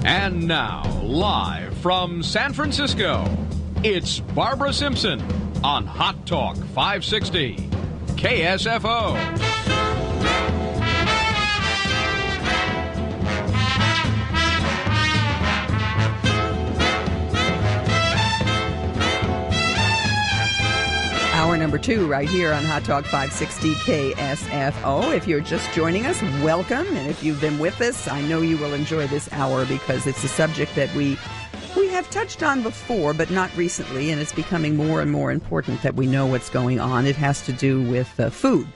And now, live from San Francisco, it's Barbara Simpson on Hot Talk 560, KSFO. Hour number 2 right here on Hot Talk 560 KSFO. If you're just joining us, welcome. And if you've been with us, I know you will enjoy this hour because it's a subject that we have touched on before, but not recently. And it's becoming more and more important that we know what's going on. It has to do with food.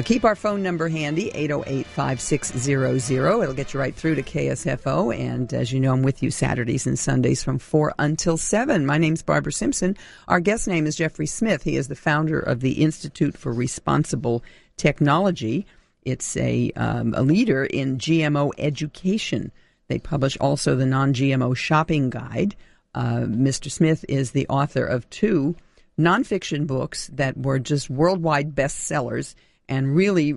Keep our phone number handy, 808-5600. It'll get you right through to KSFO. And as you know, I'm with you Saturdays and Sundays from 4 until 7. My name's Barbara Simpson. Our guest name is Jeffrey Smith. He is the founder of the Institute for Responsible Technology. It's a leader in GMO education. They publish also the Non-GMO Shopping Guide. Mr. Smith is the author of 2 nonfiction books that were just worldwide bestsellers, and really,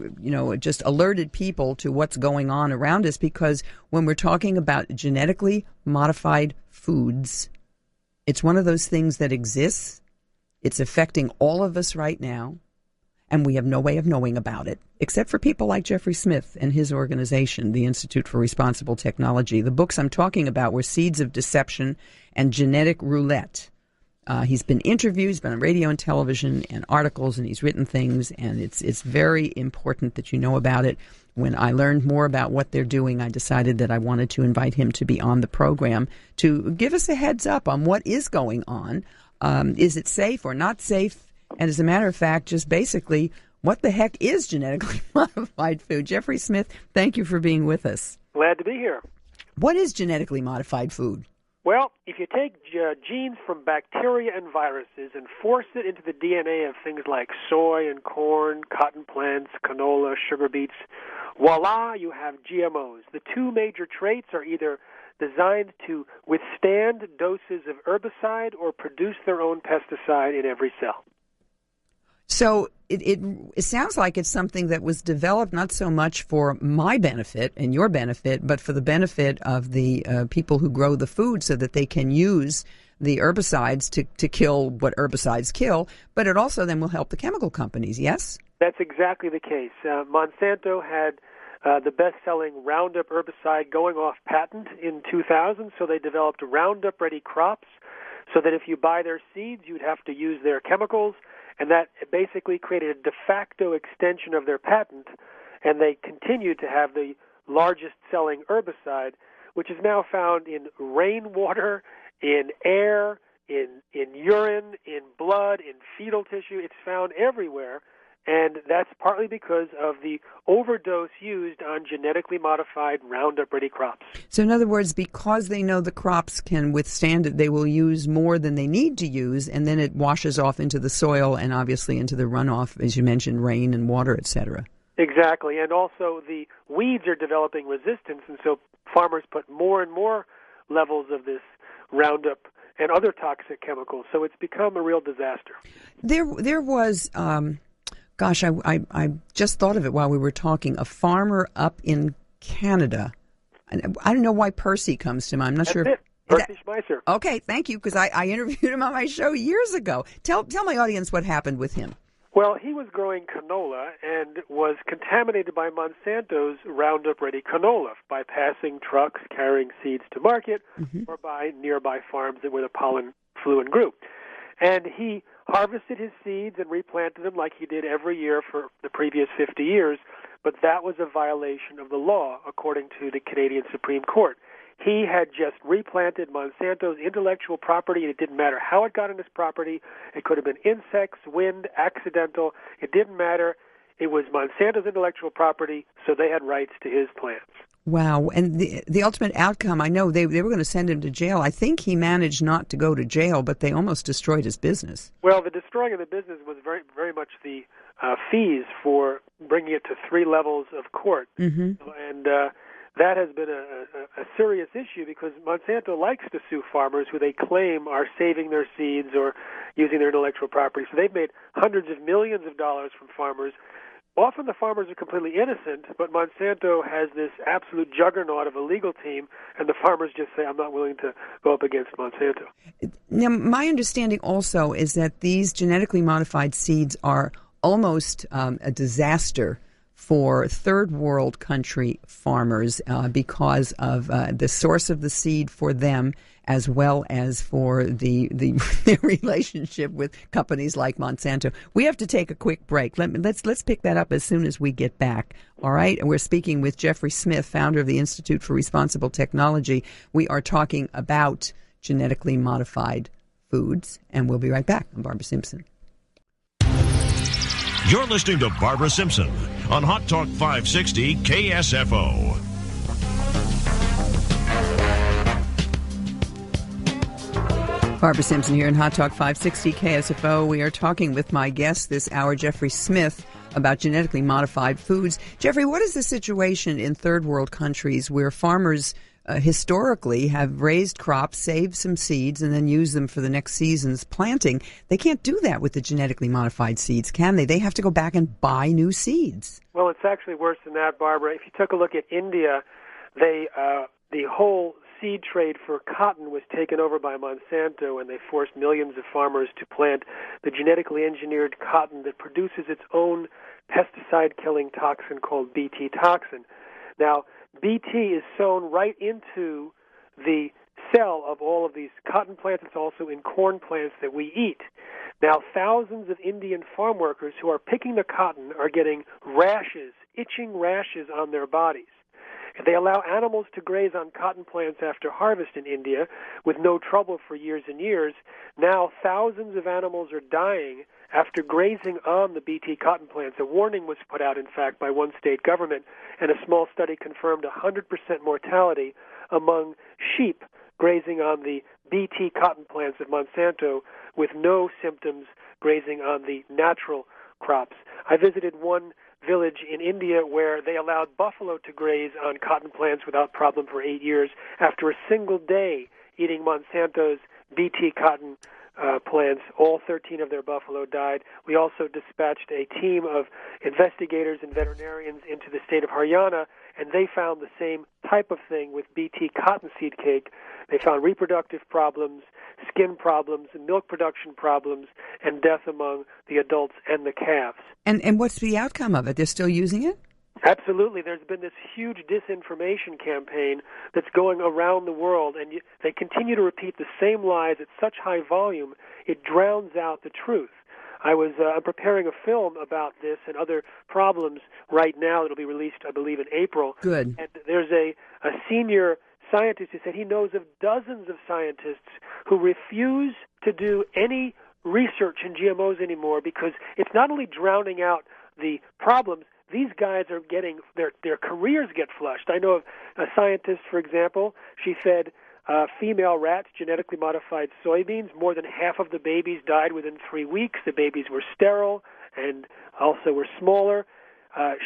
just alerted people to what's going on around us, because when we're talking about genetically modified foods, it's one of those things that exists. It's affecting all of us right now, and we have no way of knowing about it, except for people like Jeffrey Smith and his organization, the Institute for Responsible Technology. The books I'm talking about were Seeds of Deception and Genetic Roulette. He's been interviewed, he's been on radio and television and articles, and he's written things, and it's very important that you know about it. When I learned more about what they're doing, I decided that I wanted to invite him to be on the program to give us a heads up on what is going on. Is it safe or not safe? And as a matter of fact, just basically, what the heck is genetically modified food? Jeffrey Smith, thank you for being with us. Glad to be here. What is genetically modified food? Well, if you take genes from bacteria and viruses and force it into the DNA of things like soy and corn, cotton plants, canola, sugar beets, voila, you have GMOs. The 2 major traits are either designed to withstand doses of herbicide or produce their own pesticide in every cell. So it sounds like it's something that was developed not so much for my benefit and your benefit, but for the benefit of the people who grow the food so that they can use the herbicides to kill what herbicides kill, but it also then will help the chemical companies, yes? That's exactly the case. Monsanto had the best-selling Roundup herbicide going off patent in 2000, so they developed Roundup-ready crops so that if you buy their seeds, you'd have to use their chemicals. And that basically created a de facto extension of their patent, and they continue to have the largest selling herbicide, which is now found in rainwater, in air, in urine, in blood, in fetal tissue. It's found everywhere, and that's partly because of the overdose used on genetically modified Roundup-ready crops. So in other words, because they know the crops can withstand it, they will use more than they need to use, and then it washes off into the soil and obviously into the runoff, as you mentioned, rain and water, et cetera. Exactly, and also the weeds are developing resistance, and so farmers put more and more levels of this Roundup and other toxic chemicals, so it's become a real disaster. There was... Gosh, I just thought of it while we were talking. A farmer up in Canada. I don't know why Percy comes to mind. I'm not That's sure. It. Percy Schmeisser. Okay, thank you, because I interviewed him on my show years ago. Tell my audience what happened with him. Well, he was growing canola and was contaminated by Monsanto's Roundup-ready canola by passing trucks carrying seeds to market or by nearby farms where the pollen flew and grew. And he harvested his seeds and replanted them like he did every year for the previous 50 years, but that was a violation of the law, according to the Canadian Supreme Court. He had just replanted Monsanto's intellectual property, and it didn't matter how it got on his property. It could have been insects, wind, accidental. It didn't matter. It was Monsanto's intellectual property, so they had rights to his plants. Wow. And the ultimate outcome, I know they were going to send him to jail. I think he managed not to go to jail, but they almost destroyed his business. Well, the destroying of the business was very, very much the fees for bringing it to 3 levels of court. And that has been a serious issue because Monsanto likes to sue farmers who they claim are saving their seeds or using their intellectual property. So they've made hundreds of millions of dollars from farmers Often the farmers are completely innocent, but Monsanto has this absolute juggernaut of a legal team, and the farmers just say, I'm not willing to go up against Monsanto. Now, my understanding also is that these genetically modified seeds are almost a disaster for third world country farmers because of the source of the seed for them, as well as for the their relationship with companies like Monsanto. We have to take a quick break. Let's pick that up as soon as we get back. All right? And we're speaking with Jeffrey Smith, founder of the Institute for Responsible Technology. We are talking about genetically modified foods, and we'll be right back. I'm Barbara Simpson. You're listening to Barbara Simpson on Hot Talk 560 KSFO. Barbara Simpson here in Hot Talk 560 KSFO. We are talking with my guest this hour, Jeffrey Smith, about genetically modified foods. Jeffrey, what is the situation in third world countries where farmers historically have raised crops, saved some seeds, and then used them for the next season's planting? They can't do that with the genetically modified seeds, can they? They have to go back and buy new seeds. Well, it's actually worse than that, Barbara. If you took a look at India, the whole seed trade for cotton was taken over by Monsanto, and they forced millions of farmers to plant the genetically engineered cotton that produces its own pesticide-killing toxin called Bt toxin. Now, Bt is sown right into the cell of all of these cotton plants. It's also in corn plants that we eat. Now, thousands of Indian farm workers who are picking the cotton are getting rashes, itching rashes on their bodies. They allow animals to graze on cotton plants after harvest in India with no trouble for years and years. Now thousands of animals are dying after grazing on the Bt cotton plants. A warning was put out, in fact, by one state government, and a small study confirmed 100% mortality among sheep grazing on the Bt cotton plants of Monsanto with no symptoms grazing on the natural crops. I visited one village in India where they allowed buffalo to graze on cotton plants without problem for 8 years. After a single day eating Monsanto's Bt cotton plants, all 13 of their buffalo died. We also dispatched a team of investigators and veterinarians into the state of Haryana, and they found the same type of thing with Bt cottonseed cake. They found reproductive problems, skin problems, milk production problems, and death among the adults and the calves. And what's the outcome of it? They're still using it? Absolutely. There's been this huge disinformation campaign that's going around the world, and they continue to repeat the same lies at such high volume, it drowns out the truth. I'm preparing a film about this and other problems right now that'll be released, I believe, in April. Good. And there's a senior scientist who said he knows of dozens of scientists who refuse to do any research in GMOs anymore because it's not only drowning out the problems, these guys are getting, their careers get flushed. I know of a scientist, for example, she fed female rats genetically modified soybeans. More than half of the babies died within 3 weeks. The babies were sterile and also were smaller.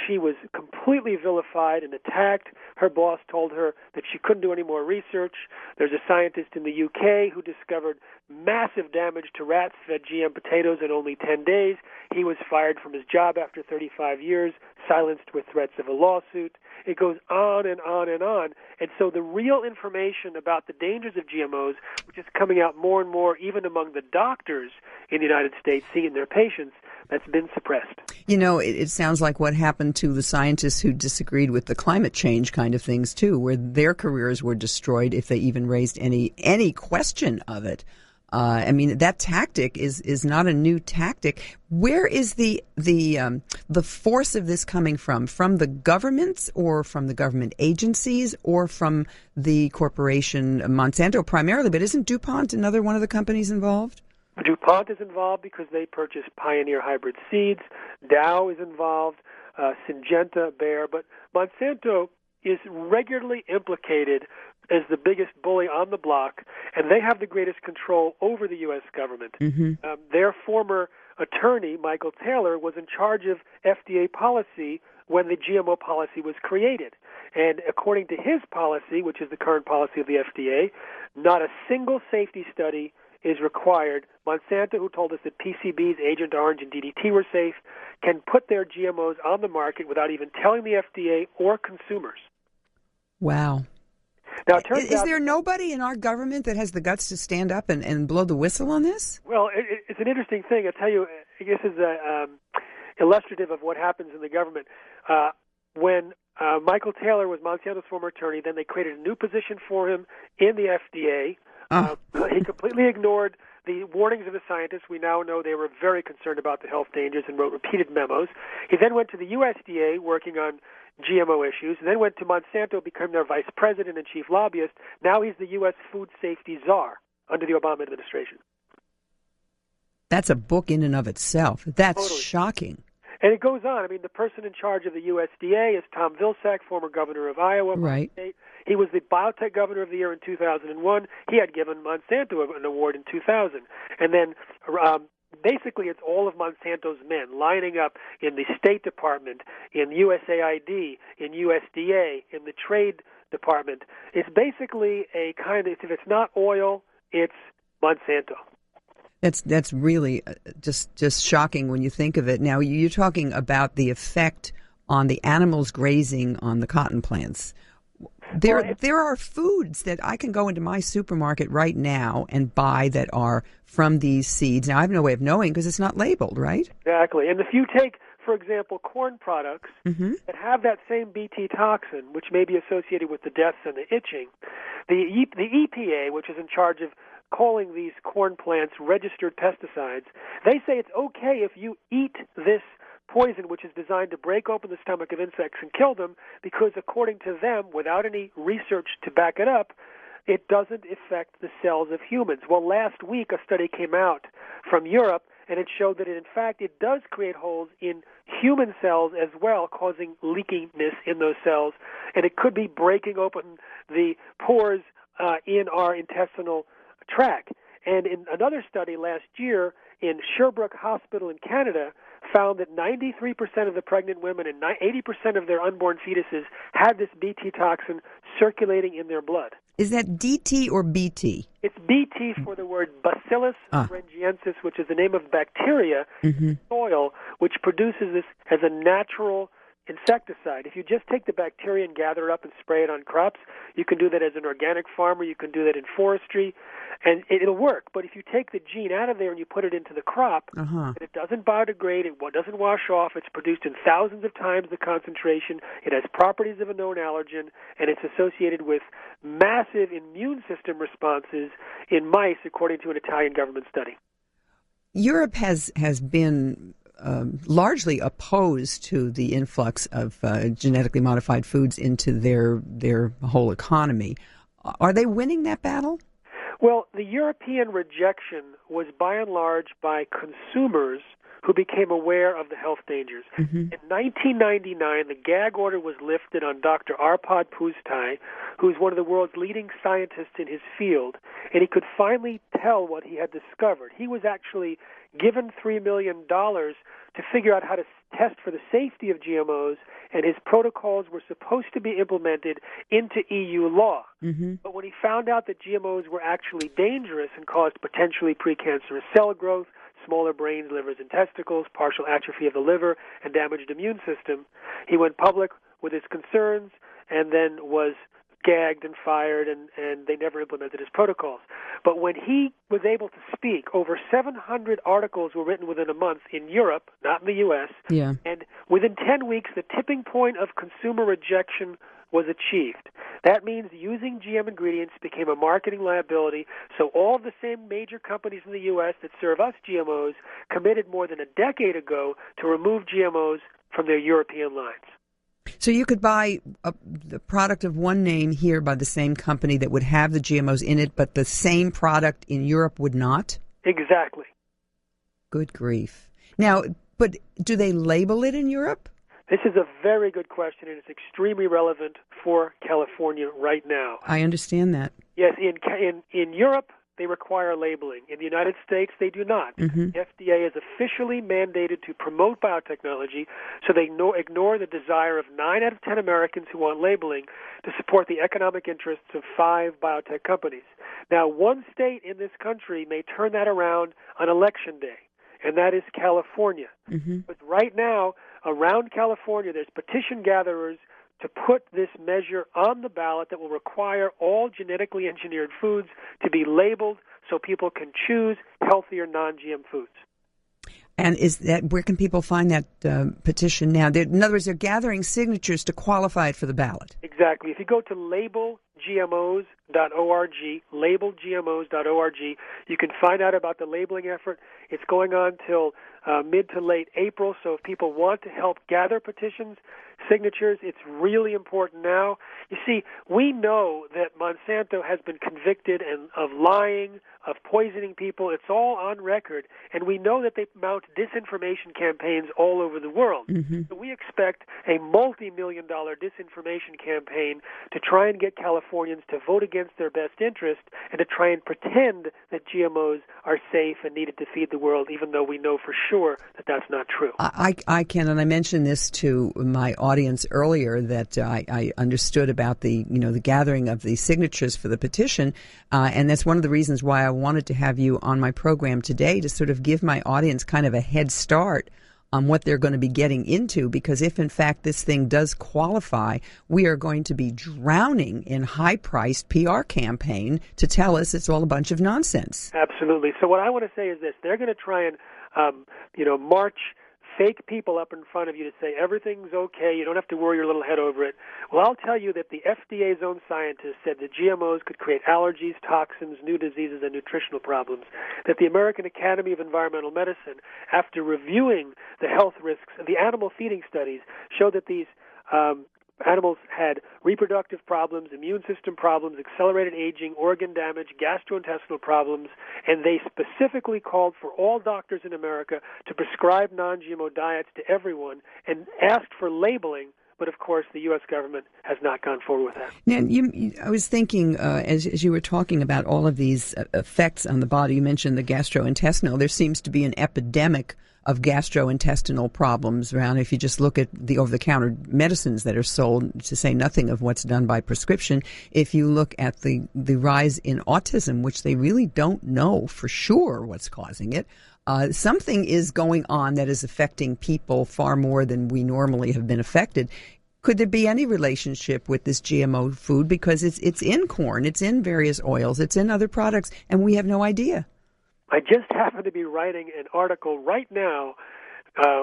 She was completely vilified and attacked. Her boss told her that she couldn't do any more research. There's a scientist in the UK who discovered massive damage to rats fed GM potatoes in only 10 days. He was fired from his job after 35 years, silenced with threats of a lawsuit. It goes on and on and on. And so the real information about the dangers of GMOs, which is coming out more and more even among the doctors in the United States seeing their patients, that's been suppressed. You know, it sounds like what happened to the scientists who disagreed with the climate change kind of things, too, where their careers were destroyed if they even raised any question of it. I mean, that tactic is not a new tactic. Where is the force of this coming from? From the governments or from the government agencies or from the corporation Monsanto primarily? But isn't DuPont another one of the companies involved? DuPont is involved because they purchased Pioneer hybrid seeds. Dow is involved, Syngenta, Bayer. But Monsanto is regularly implicated as the biggest bully on the block, and they have the greatest control over the U.S. government. Mm-hmm. Their former attorney, Michael Taylor, was in charge of FDA policy when the GMO policy was created. And according to his policy, which is the current policy of the FDA, not a single safety study is required. Monsanto, who told us that PCBs, Agent Orange, and DDT were safe, can put their GMOs on the market without even telling the FDA or consumers. Wow. Now, it turns Is out, there nobody in our government that has the guts to stand up and blow the whistle on this? well, it's an interesting thing. I'll tell you, this is illustrative of what happens in the government. When Michael Taylor was Monsanto's former attorney, then they created a new position for him in the FDA. He completely ignored the warnings of the scientists. We now know they were very concerned about the health dangers and wrote repeated memos. He then went to the USDA working on GMO issues, and then went to Monsanto, became their vice president and chief lobbyist. Now he's the U.S. food safety czar under the Obama administration. That's a book in and of itself. That's Totally. Shocking. And it goes on. I mean, the person in charge of the USDA is Tom Vilsack, former governor of Iowa. Right. He was the biotech governor of the year in 2001. He had given Monsanto an award in 2000. And then basically it's all of Monsanto's men lining up in the State Department, in USAID, in USDA, in the Trade Department. It's basically a kind of, if it's not oil, it's Monsanto. That's really just shocking when you think of it. Now, you're talking about the effect on the animals grazing on the cotton plants. There are foods that I can go into my supermarket right now and buy that are from these seeds. Now, I have no way of knowing because it's not labeled, right? Exactly. And if you take, for example, corn products that have that same Bt toxin, which may be associated with the deaths and the itching, the EPA, which is in charge of calling these corn plants registered pesticides, they say it's okay if you eat this poison, which is designed to break open the stomach of insects and kill them, because according to them, without any research to back it up, it doesn't affect the cells of humans. Well, last week a study came out from Europe, and it showed that in fact it does create holes in human cells as well, causing leakiness in those cells, and it could be breaking open the pores in our intestinal tract. And in another study last year in Sherbrooke Hospital in Canada found that 93% of the pregnant women and 80% of their unborn fetuses had this Bt toxin circulating in their blood. Is that DT or BT? It's Bt for the word Bacillus thuringiensis, which is the name of bacteria in soil, which produces this as a natural insecticide. If you just take the bacteria and gather it up and spray it on crops, you can do that as an organic farmer, you can do that in forestry, and it'll work. But if you take the gene out of there and you put it into the crop, it doesn't biodegrade, it doesn't wash off, it's produced in thousands of times the concentration, it has properties of a known allergen, and it's associated with massive immune system responses in mice, according to an Italian government study. Europe has been largely opposed to the influx of genetically modified foods into their whole economy. Are they winning that battle? Well, the European rejection was by and large by consumers who became aware of the health dangers. In 1999, the gag order was lifted on Dr. Arpad Pusztai, who's one of the world's leading scientists in his field, and he could finally tell what he had discovered. He was actually given $3 million to figure out how to test for the safety of GMOs, and his protocols were supposed to be implemented into EU law. But when he found out that GMOs were actually dangerous and caused potentially precancerous cell growth, smaller brains, livers, and testicles, partial atrophy of the liver, and damaged immune system, he went public with his concerns and then was gagged and fired, and they never implemented his protocols. But when he was able to speak, over 700 articles were written within a month in Europe, not in the U.S., and within 10 weeks, the tipping point of consumer rejection was achieved. That means using GM ingredients became a marketing liability, so all of the same major companies in the U.S. that serve us GMOs committed more than a decade ago to remove GMOs from their European lines. So you could buy the product of one name here by the same company that would have the GMOs in it, but the same product in Europe would not? Exactly. Good grief. Now, but do they label it in Europe? This is a very good question, and it's extremely relevant for California right now. I understand that. Yes, in Europe, they require labeling. In the United States, they do not. The FDA is officially mandated to promote biotechnology, so they ignore the desire of 9 out of 10 Americans who want labeling to support the economic interests of 5 biotech companies. Now, one state in this country may turn that around on Election Day, and that is California. Mm-hmm. But right now, around California, there's petition gatherers to put this measure on the ballot that will require all genetically engineered foods to be labeled so people can choose healthier non-GM foods. And where can people find that petition now? In other words, they're gathering signatures to qualify it for the ballot. Exactly. If you go to labelgmos.org, labelgmos.org, you can find out about the labeling effort. It's going on till mid to late April, so if people want to help gather petitions, signatures, it's really important now. You see, we know that Monsanto has been convicted of lying, of poisoning people. It's all on record, and we know that they mount disinformation campaigns all over the world. Mm-hmm. So we expect a multi-million-dollar disinformation campaign to try and get Californians to vote against their best interest and to try and pretend that GMOs are safe and needed to feed the world, even though we know for sure that that's not true. I can, and I mentioned this to my audience earlier, that I understood about the gathering of the signatures for the petition, and that's one of the reasons why I wanted to have you on my program today, to sort of give my audience kind of a head start on what they're going to be getting into, because if in fact this thing does qualify, we are going to be drowning in high-priced PR campaign to tell us it's all a bunch of nonsense. Absolutely. So what I want to say is this: they're going to try and march fake people up in front of you to say everything's okay, you don't have to worry your little head over it. Well, I'll tell you that the FDA's own scientists said that GMOs could create allergies, toxins, new diseases, and nutritional problems. That the American Academy of Environmental Medicine, after reviewing the health risks of the animal feeding studies, showed that these animals had reproductive problems, immune system problems, accelerated aging, organ damage, gastrointestinal problems, and they specifically called for all doctors in America to prescribe non-GMO diets to everyone and asked for labeling. But, of course, the U.S. government has not gone forward with that. Now, I was thinking, as you were talking about all of these effects on the body, you mentioned the gastrointestinal. There seems to be an epidemic of gastrointestinal problems around. If you just look at the over-the-counter medicines that are sold, to say nothing of what's done by prescription, if you look at the rise in autism, which they really don't know for sure what's causing it, something is going on that is affecting people far more than we normally have been affected. Could there be any relationship with this GMO food? Because it's in corn, it's in various oils, it's in other products, and we have no idea. I just happen to be writing an article right now,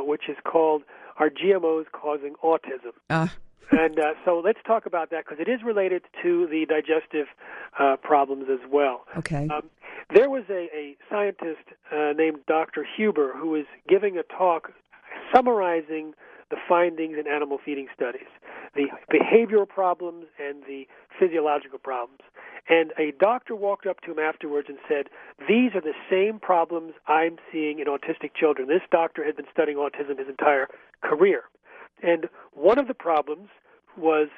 which is called "Are GMOs Causing Autism?" And so let's talk about that, because it is related to the digestive problems as well. Okay. There was a scientist named Dr. Huber who was giving a talk summarizing the findings in animal feeding studies, the behavioral problems and the physiological problems. And a doctor walked up to him afterwards and said, "These are the same problems I'm seeing in autistic children." This doctor had been studying autism his entire career. And one of the problems was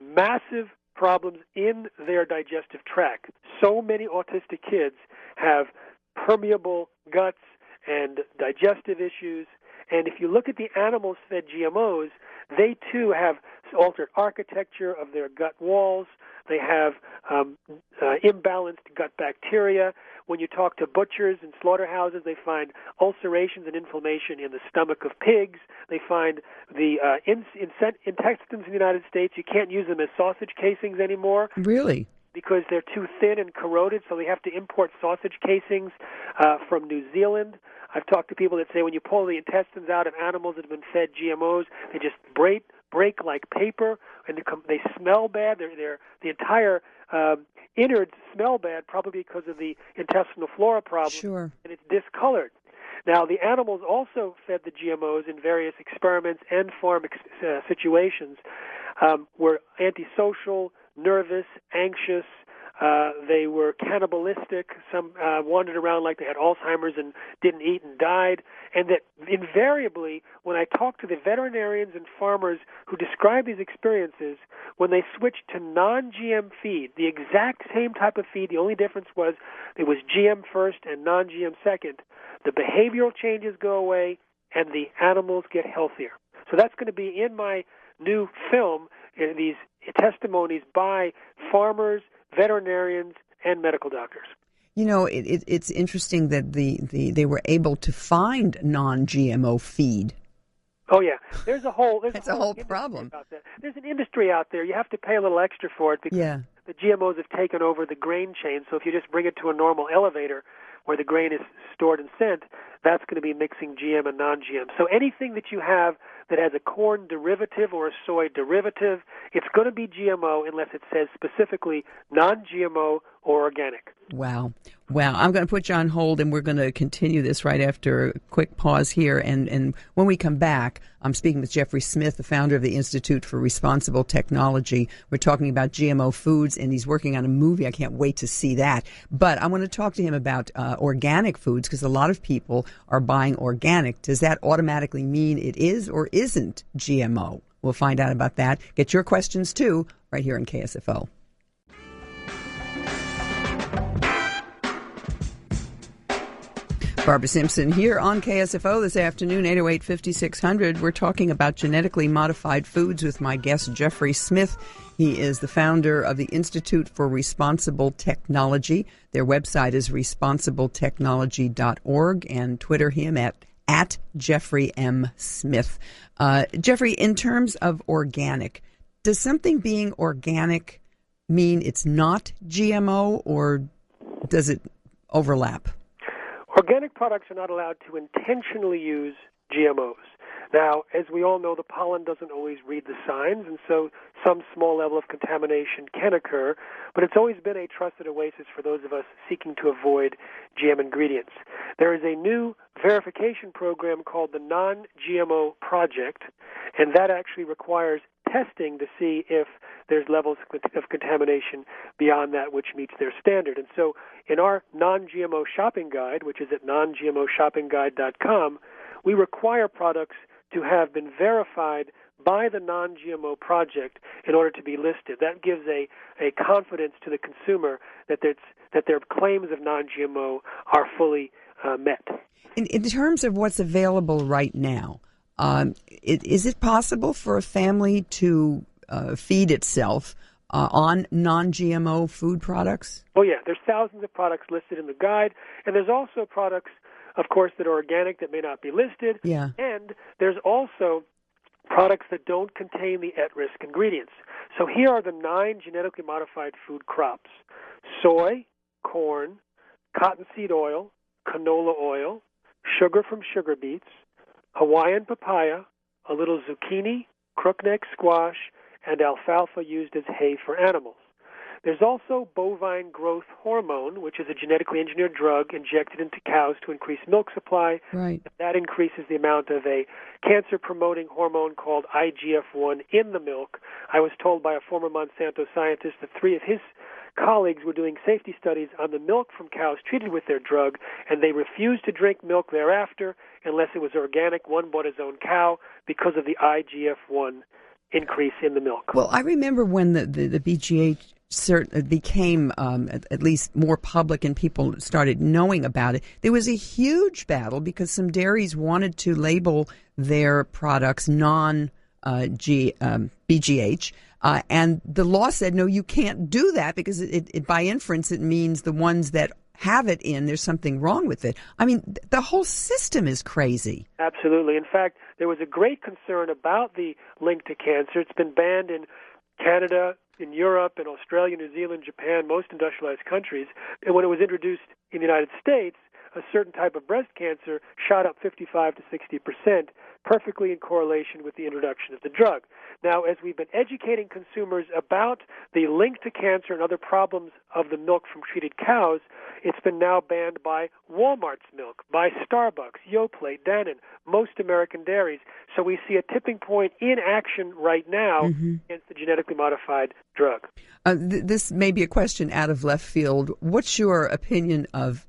massive problems in their digestive tract. So many autistic kids have permeable guts and digestive issues. And if you look at the animals fed GMOs, they too have altered architecture of their gut walls. They have imbalanced gut bacteria. When you talk to butchers and slaughterhouses, they find ulcerations and inflammation in the stomach of pigs. They find the intestines in the United States, you can't use them as sausage casings anymore. Really? Because they're too thin and corroded, so they have to import sausage casings from New Zealand. I've talked to people that say when you pull the intestines out of animals that have been fed GMOs, they just break like paper, and they smell bad. The entire innards smell bad, probably because of the intestinal flora problem. Sure. And it's discolored. Now, the animals also fed the GMOs in various experiments and farm situations were antisocial, nervous, anxious. They were cannibalistic. Some wandered around like they had Alzheimer's and didn't eat and died. And that invariably, when I talked to the veterinarians and farmers who described these experiences, when they switched to non-GM feed, the exact same type of feed, the only difference was it was GM first and non-GM second, the behavioral changes go away and the animals get healthier. So that's going to be in my new film, these testimonies by farmers, veterinarians, and medical doctors. You know, it's interesting that they were able to find non-GMO feed. Oh yeah, there's a whole problem about that. There's an industry out there. You have to pay a little extra for it because the GMOs have taken over the grain chain. So if you just bring it to a normal elevator where the grain is stored and sent, that's going to be mixing GM and non-GM. So anything that you have that has a corn derivative or a soy derivative, it's going to be GMO unless it says specifically non-GMO or organic. Wow. I'm going to put you on hold, and we're going to continue this right after a quick pause here. And when we come back, I'm speaking with Jeffrey Smith, the founder of the Institute for Responsible Technology. We're talking about GMO foods, and he's working on a movie. I can't wait to see that. But I want to talk to him about organic foods, because a lot of people are buying organic. Does that automatically mean it is or isn't GMO? We'll find out about that. Get your questions, too, right here on KSFO. Barbara Simpson here on KSFO this afternoon, 808-5600. We're talking about genetically modified foods with my guest, Jeffrey Smith. He is the founder of the Institute for Responsible Technology. Their website is responsibletechnology.org, and Twitter him at Jeffrey M. Smith. Jeffrey, in terms of organic, does something being organic mean it's not GMO, or does it overlap? Organic products are not allowed to intentionally use GMOs. Now, as we all know, the pollen doesn't always read the signs, and so some small level of contamination can occur, but it's always been a trusted oasis for those of us seeking to avoid GM ingredients. There is a new verification program called the Non-GMO Project, and that actually requires testing to see if there's levels of contamination beyond that which meets their standard. And so in our non-GMO shopping guide, which is at nongmoshoppingguide.com, we require products to have been verified by the Non-GMO Project in order to be listed. That gives a confidence to the consumer that their claims of non-GMO are fully met. In terms of what's available right now, is it possible for a family to feed itself on non-GMO food products? Oh, yeah. There's thousands of products listed in the guide, and there's also products, of course, that are organic that may not be listed. Yeah. And there's also products that don't contain the at-risk ingredients. So here are the 9 genetically modified food crops: soy, corn, cottonseed oil, canola oil, sugar from sugar beets, Hawaiian papaya, a little zucchini, crookneck squash, and alfalfa used as hay for animals. There's also bovine growth hormone, which is a genetically engineered drug injected into cows to increase milk supply. Right. That increases the amount of a cancer-promoting hormone called IGF-1 in the milk. I was told by a former Monsanto scientist that 3 of his colleagues were doing safety studies on the milk from cows treated with their drug, and they refused to drink milk thereafter unless it was organic. One bought his own cow because of the IGF-1 increase in the milk. Well, I remember when the BGH became at least more public and people started knowing about it, there was a huge battle because some dairies wanted to label their products non-BGH, and the law said, no, you can't do that because it by inference it means the ones that have it in, there's something wrong with it. I mean, the whole system is crazy. Absolutely. In fact, there was a great concern about the link to cancer. It's been banned in Canada, in Europe, in Australia, New Zealand, Japan, most industrialized countries. And when it was introduced in the United States, a certain type of breast cancer shot up 55 to 60%, perfectly in correlation with the introduction of the drug. Now, as we've been educating consumers about the link to cancer and other problems of the milk from treated cows, it's been now banned by Walmart's milk, by Starbucks, Yoplait, Dannon, most American dairies. So we see a tipping point in action right now against the genetically modified drug. This may be a question out of left field. What's your opinion of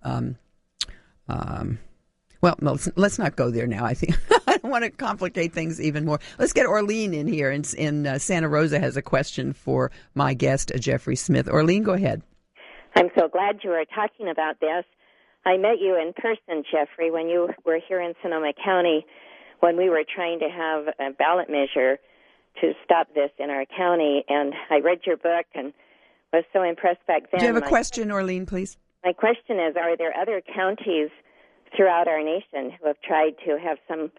well, no, let's not go there now. I think I don't want to complicate things even more. Let's get Orlean in here. In Santa Rosa has a question for my guest, Jeffrey Smith. Orlean, go ahead. I'm so glad you are talking about this. I met you in person, Jeffrey, when you were here in Sonoma County when we were trying to have a ballot measure to stop this in our county. And I read your book, and was so impressed back then. Do you have a question, Orlene, please? My question is, are there other counties throughout our nation who have tried to have some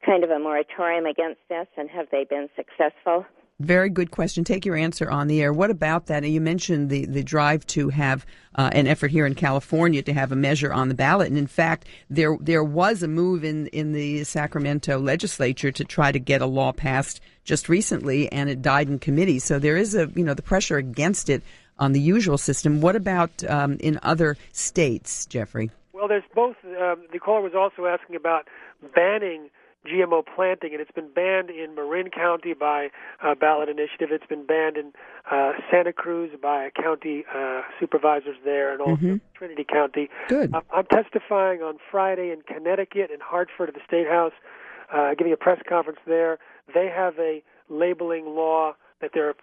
kind of a moratorium against this, and have they been successful? Very good question. Take your answer on the air. What about that? You mentioned the drive to have an effort here in California to have a measure on the ballot. And in fact, there was a move in the Sacramento legislature to try to get a law passed just recently, and it died in committee. So there is the pressure against it on the usual system. What about in other states, Jeffrey? Well, there's both. The caller was also asking about banning GMO planting, and it's been banned in Marin County by ballot initiative. It's been banned in Santa Cruz by county supervisors there, and also Trinity County. Good. I'm testifying on Friday in Connecticut, in Hartford, at the State House, giving a press conference there. They have a labeling law that they're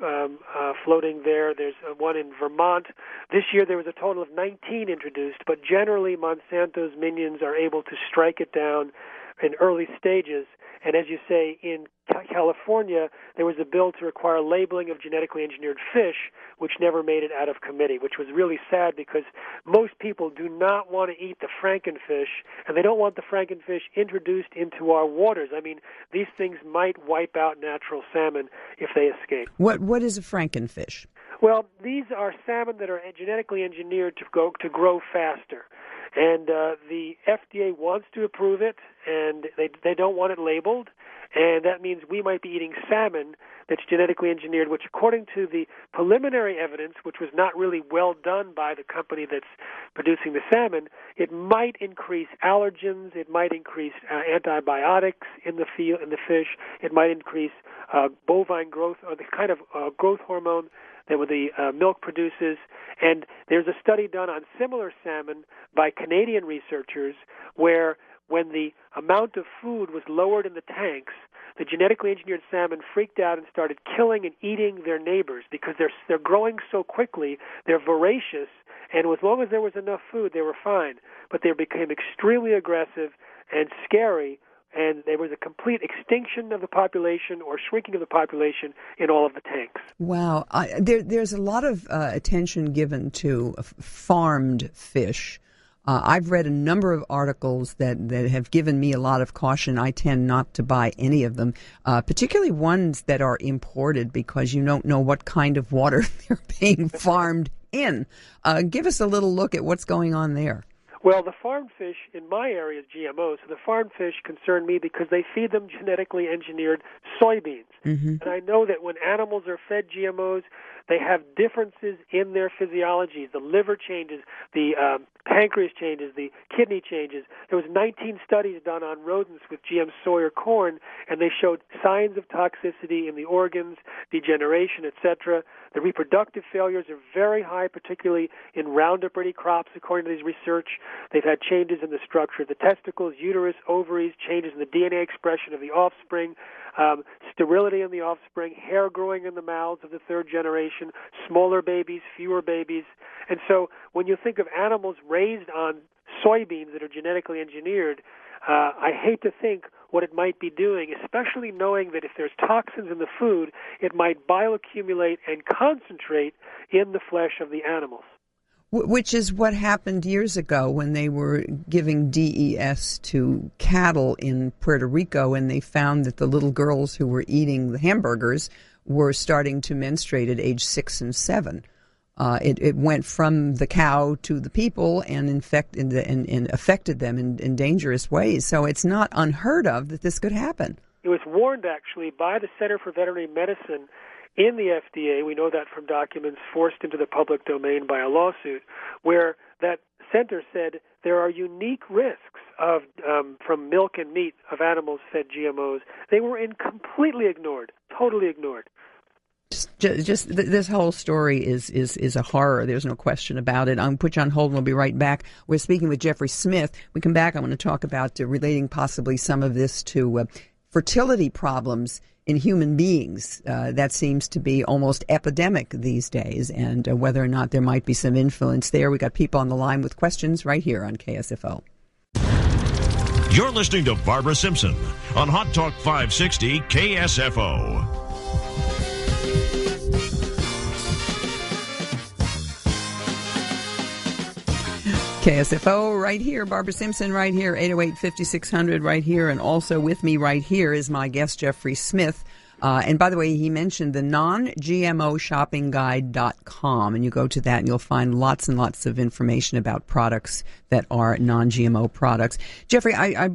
floating there. There's one in Vermont. This year there was a total of 19 introduced, but generally Monsanto's minions are able to strike it down in early stages. And as you say, in California, there was a bill to require labeling of genetically engineered fish, which never made it out of committee, which was really sad because most people do not want to eat the frankenfish, and they don't want the frankenfish introduced into our waters. I mean, these things might wipe out natural salmon if they escape. What is a frankenfish? Well, these are salmon that are genetically engineered to grow faster. And the FDA wants to approve it, and they don't want it labeled, and that means we might be eating salmon that's genetically engineered, which according to the preliminary evidence, which was not really well done by the company that's producing the salmon, it might increase allergens, it might increase antibiotics in the fish, it might increase bovine growth, or the kind of growth hormone that the milk produces. And there's a study done on similar salmon by Canadian researchers where when the amount of food was lowered in the tanks, the genetically engineered salmon freaked out and started killing and eating their neighbors because they're growing so quickly, they're voracious, and as long as there was enough food, they were fine. But they became extremely aggressive and scary, and there was a complete extinction of the population or shrinking of the population in all of the tanks. Wow. There's a lot of attention given to farmed fish. I've read a number of articles that have given me a lot of caution. I tend not to buy any of them, particularly ones that are imported because you don't know what kind of water they're being farmed in. Give us a little look at what's going on there. Well, the farmed fish in my area is GMO, so the farmed fish concern me because they feed them genetically engineered soybeans. And I know that when animals are fed GMOs, they have differences in their physiologies. The liver changes, the pancreas changes, the kidney changes. There was 19 studies done on rodents with GM soy or corn, and they showed signs of toxicity in the organs, degeneration, etc. The reproductive failures are very high, particularly in Roundup-ready crops, according to these research. They've had changes in the structure of the testicles, uterus, ovaries, changes in the DNA expression of the offspring, sterility in the offspring, hair growing in the mouths of the third generation, smaller babies, fewer babies. And so when you think of animals raised on soybeans that are genetically engineered, I hate to think what it might be doing, especially knowing that if there's toxins in the food, it might bioaccumulate and concentrate in the flesh of the animals. Which is what happened years ago when they were giving DES to cattle in Puerto Rico, and they found that the little girls who were eating the hamburgers were starting to menstruate at age 6 and 7. It went from the cow to the people and affected them in dangerous ways. So it's not unheard of that this could happen. It was warned, actually, by the Center for Veterinary Medicine in the FDA. We know that from documents forced into the public domain by a lawsuit, where that center said there are unique risks of from milk and meat of animals fed GMOs. They were completely ignored, totally ignored. Just this whole story is a horror. There's no question about it. I'm going to put you on hold and we'll be right back. We're speaking with Jeffrey Smith. When we come back, I want to talk about relating possibly some of this to fertility problems in human beings. That seems to be almost epidemic these days, and whether or not there might be some influence there. We got people on the line with questions right here on KSFO. You're listening to Barbara Simpson on Hot Talk 560 KSFO. KSFO right here, Barbara Simpson right here, 808-5600 right here, and also with me right here is my guest, Jeffrey Smith. And by the way, he mentioned the non-GMOshoppingguide.com, and you go to that and you'll find lots and lots of information about products that are non-GMO products. Jeffrey, I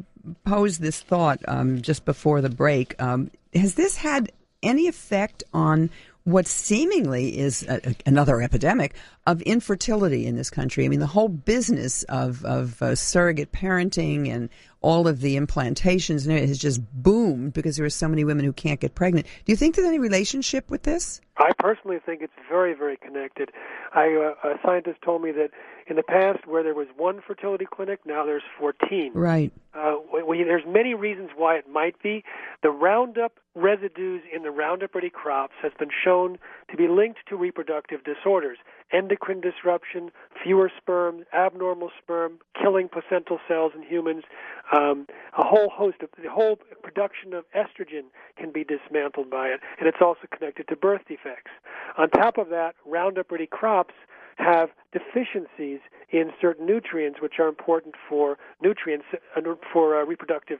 posed this thought just before the break. Has this had any effect on what seemingly is another epidemic of infertility in this country? I mean, the whole business of surrogate parenting and all of the implantations has just boomed because there are so many women who can't get pregnant. Do you think there's any relationship with this? I personally think it's very, very connected. A scientist told me that in the past, where there was one fertility clinic, now there's 14. Right. There's many reasons why it might be. The Roundup residues in the Roundup Ready crops has been shown to be linked to reproductive disorders, endocrine disruption, fewer sperm, abnormal sperm, killing placental cells in humans. A whole host of the whole production of estrogen can be dismantled by it, and it's also connected to birth defects. On top of that, Roundup Ready crops have deficiencies in certain nutrients, which are important for reproductive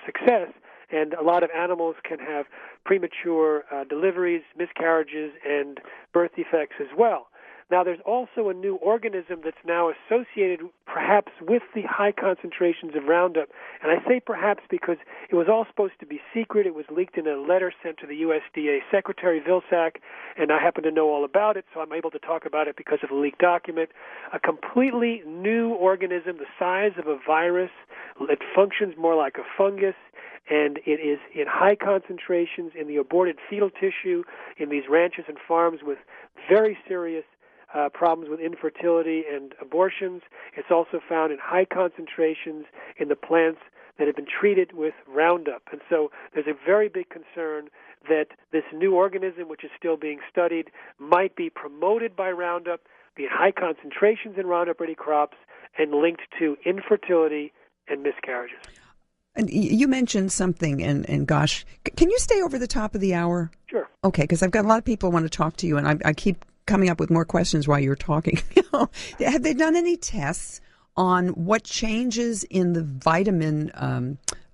success. And a lot of animals can have premature deliveries, miscarriages, and birth defects as well. Now, there's also a new organism that's now associated perhaps with the high concentrations of Roundup. And I say perhaps because it was all supposed to be secret. It was leaked in a letter sent to the USDA Secretary Vilsack, and I happen to know all about it, so I'm able to talk about it because of a leaked document. A completely new organism the size of a virus. It functions more like a fungus, and it is in high concentrations in the aborted fetal tissue in these ranches and farms with very serious problems with infertility and abortions. It's also found in high concentrations in the plants that have been treated with Roundup. And so there's a very big concern that this new organism, which is still being studied, might be promoted by Roundup, be in high concentrations in Roundup Ready crops, and linked to infertility and miscarriages. And you mentioned something, and gosh, can you stay over the top of the hour? Sure. Okay, because I've got a lot of people who want to talk to you, and I keep coming up with more questions while you're talking. Have they done any tests on what changes in the vitamin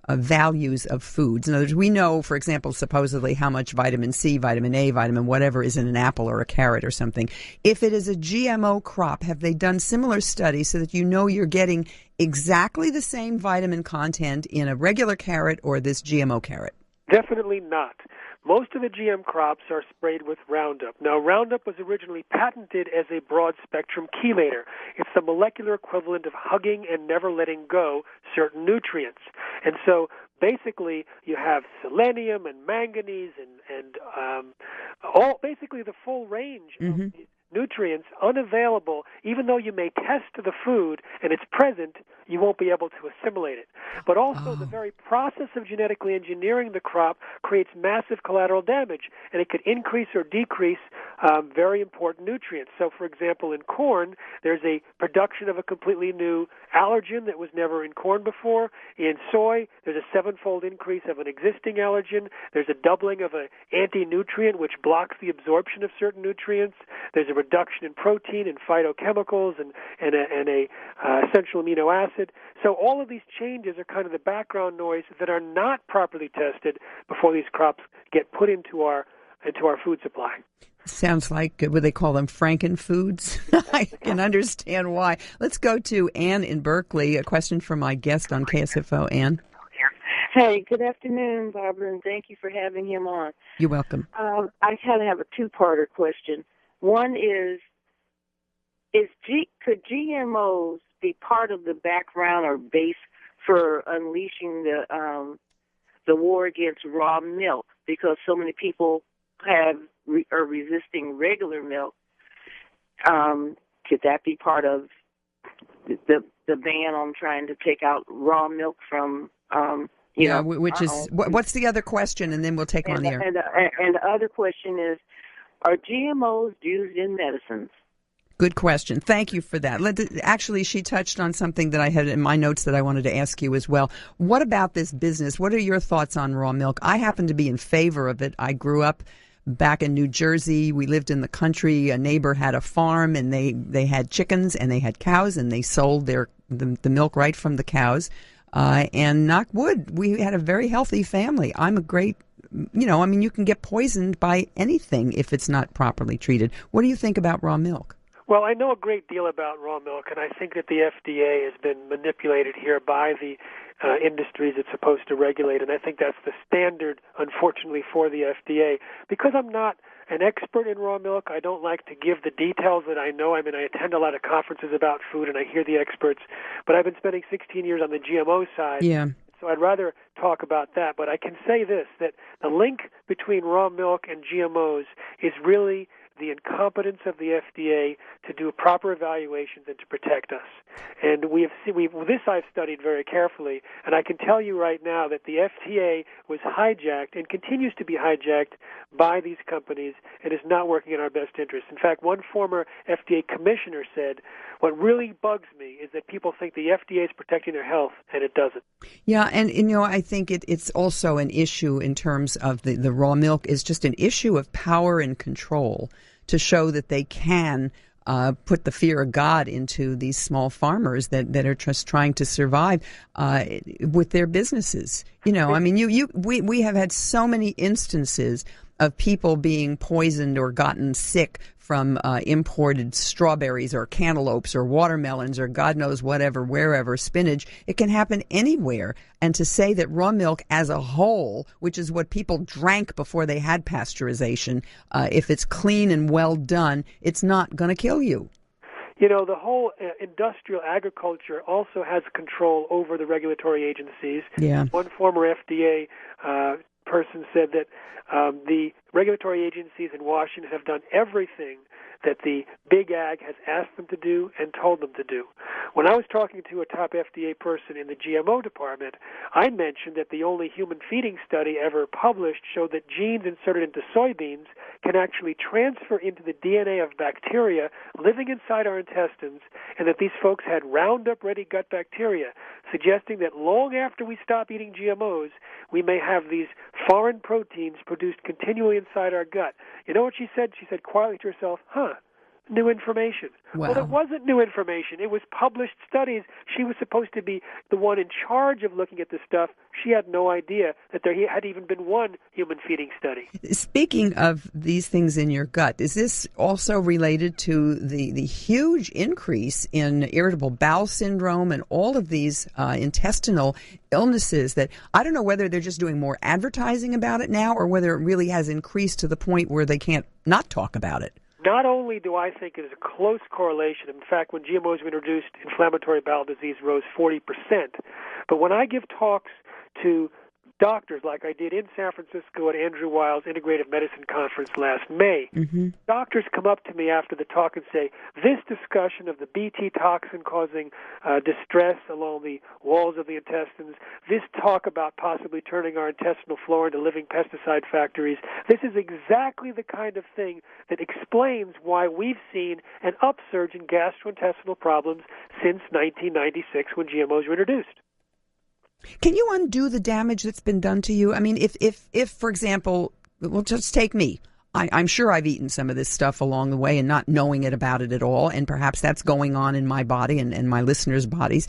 values of foods? In other words, we know, for example, supposedly how much vitamin C, vitamin A, vitamin whatever is in an apple or a carrot or something. If it is a GMO crop, have they done similar studies so that you know you're getting exactly the same vitamin content in a regular carrot or this GMO carrot? Definitely not. Most of the GM crops are sprayed with Roundup. Now, Roundup was originally patented as a broad-spectrum chelator. It's the molecular equivalent of hugging and never letting go certain nutrients. And so basically you have selenium and manganese and all basically the full range of nutrients unavailable. Even though you may test the food and it's present, you won't be able to assimilate it. But also the very process of genetically engineering the crop creates massive collateral damage, and it could increase or decrease very important nutrients. So, for example, in corn, there's a production of a completely new allergen that was never in corn before. In soy, there's a 7-fold increase of an existing allergen. There's a doubling of an anti-nutrient which blocks the absorption of certain nutrients. There's a reduction in protein and phytochemicals and a essential amino acid. So all of these changes are kind of the background noise that are not properly tested before these crops get put into our food supply. Sounds like, would they call them frankenfoods? I can understand why. Let's go to Ann in Berkeley. A question from my guest on KSFO. Ann. Hey, good afternoon, Barbara, and thank you for having him on. You're welcome. I kind of have a two-parter question. One is could GMOs be part of the background or base for unleashing the war against raw milk? Because so many people are resisting regular milk. Could that be part of the ban on trying to take out raw milk from which is what's the other question, and then we'll take on the air. And the other question is, are GMOs used in medicines? Good question. Thank you for that. Actually, she touched on something that I had in my notes that I wanted to ask you as well. What about this business? What are your thoughts on raw milk? I happen to be in favor of it. I grew up back in New Jersey. We lived in the country. A neighbor had a farm, and they had chickens and they had cows, and they sold the milk right from the cows. And knock wood, we had a very healthy family. You can get poisoned by anything if it's not properly treated. What do you think about raw milk? Well, I know a great deal about raw milk, and I think that the FDA has been manipulated here by the industries it's supposed to regulate, and I think that's the standard, unfortunately, for the FDA. Because I'm not an expert in raw milk, I don't like to give the details that I know. I mean, I attend a lot of conferences about food, and I hear the experts, but I've been spending 16 years on the GMO side. Yeah. So I'd rather talk about that. But I can say this, that the link between raw milk and GMOs is really the incompetence of the FDA to do proper evaluations and to protect us. And this I've studied very carefully, and I can tell you right now that the FDA was hijacked and continues to be hijacked by these companies and is not working in our best interest. In fact, one former FDA commissioner said, what really bugs me is that people think the FDA is protecting their health, and it doesn't. Yeah, and I think it's also an issue in terms of the raw milk is just an issue of power and control to show that they can put the fear of God into these small farmers that are just trying to survive with their businesses. We have had so many instances of people being poisoned or gotten sick from imported strawberries or cantaloupes or watermelons or God knows whatever, wherever, spinach. It can happen anywhere. And to say that raw milk as a whole, which is what people drank before they had pasteurization, if it's clean and well done, it's not going to kill you. The whole industrial agriculture also has control over the regulatory agencies. Yeah. One former FDA person said that the regulatory agencies in Washington have done everything that the big ag has asked them to do and told them to do. When I was talking to a top FDA person in the GMO department, I mentioned that the only human feeding study ever published showed that genes inserted into soybeans can actually transfer into the DNA of bacteria living inside our intestines, and that these folks had Roundup-ready gut bacteria, suggesting that long after we stop eating GMOs, we may have these foreign proteins produced continually inside our gut. You know what she said? She said quietly to herself, new information. Wow. Well, it wasn't new information. It was published studies. She was supposed to be the one in charge of looking at this stuff. She had no idea that there had even been one human feeding study. Speaking of these things in your gut, is this also related to the huge increase in irritable bowel syndrome and all of these intestinal illnesses that I don't know whether they're just doing more advertising about it now or whether it really has increased to the point where they can't not talk about it? Not only do I think it is a close correlation, in fact, when GMOs were introduced, inflammatory bowel disease rose 40%. But when I give talks to doctors, like I did in San Francisco at Andrew Weil's Integrative Medicine Conference last May, doctors come up to me after the talk and say, this discussion of the Bt toxin causing distress along the walls of the intestines, this talk about possibly turning our intestinal flora into living pesticide factories, this is exactly the kind of thing that explains why we've seen an upsurge in gastrointestinal problems since 1996 when GMOs were introduced. Can you undo the damage that's been done to you? I mean, if for example, well, just take me. I'm sure I've eaten some of this stuff along the way and not knowing about it at all, and perhaps that's going on in my body and my listeners' bodies.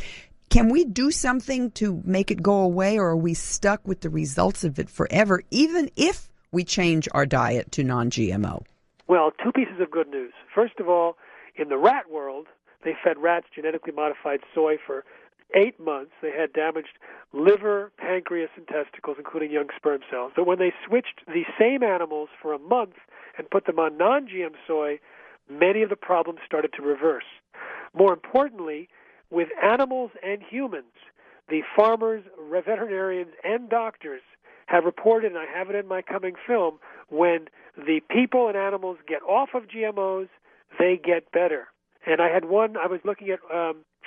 Can we do something to make it go away, or are we stuck with the results of it forever, even if we change our diet to non-GMO? Well, two pieces of good news. First of all, in the rat world, they fed rats genetically modified soy for 8 months. They had damaged liver, pancreas, and testicles, including young sperm cells. But when they switched the same animals for a month and put them on non-GM soy, many of the problems started to reverse. More importantly, with animals and humans, the farmers, veterinarians, and doctors have reported, and I have it in my coming film, when the people and animals get off of GMOs, they get better. And I was looking at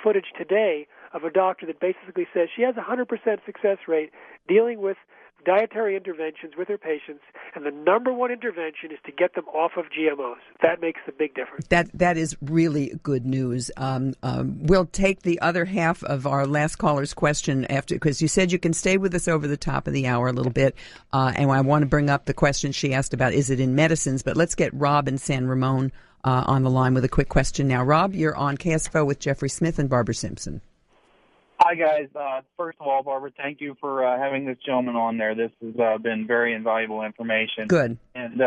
footage today of a doctor that basically says she has a 100% success rate dealing with dietary interventions with her patients, and the number one intervention is to get them off of GMOs. That makes the big difference. That is really good news. We'll take the other half of our last caller's question after, because you said you can stay with us over the top of the hour a little bit, and I want to bring up the question she asked about, is it in medicines? But let's get Rob in San Ramon on the line with a quick question now. Rob, you're on KSFO with Jeffrey Smith and Barbara Simpson. Hi, guys. First of all, Barbara, thank you for having this gentleman on there. This has been very invaluable information. Good. And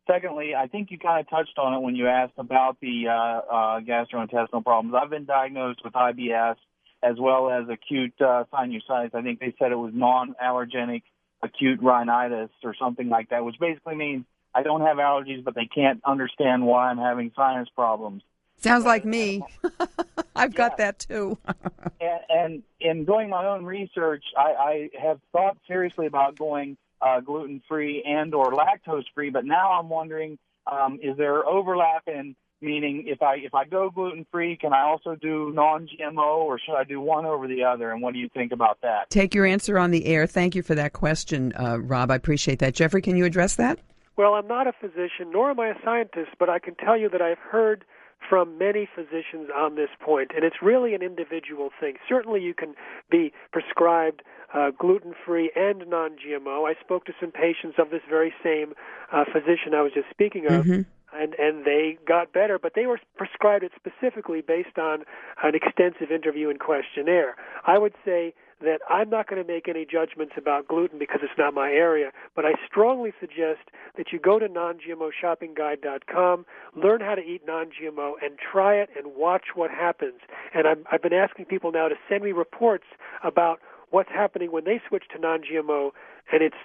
secondly, I think you kind of touched on it when you asked about the gastrointestinal problems. I've been diagnosed with IBS as well as acute sinusitis. I think they said it was non-allergenic acute rhinitis or something like that, which basically means I don't have allergies, but they can't understand why I'm having sinus problems. Sounds like me. I've got that too. and in doing my own research, I have thought seriously about going gluten-free and or lactose-free, but now I'm wondering, is there overlap in, meaning if I go gluten-free, can I also do non-GMO, or should I do one over the other, and what do you think about that? Take your answer on the air. Thank you for that question, Rob. I appreciate that. Jeffrey, can you address that? Well, I'm not a physician, nor am I a scientist, but I can tell you that I've heard from many physicians on this point, and it's really an individual thing. Certainly you can be prescribed gluten-free and non-GMO. I spoke to some patients of this very same physician I was just speaking of, and they got better, but they were prescribed it specifically based on an extensive interview and questionnaire. I would say that I'm not going to make any judgments about gluten because it's not my area, but I strongly suggest that you go to nongmoshoppingguide.com, learn how to eat non-GMO, and try it and watch what happens. And I've been asking people now to send me reports about what's happening when they switch to non-GMO, and it's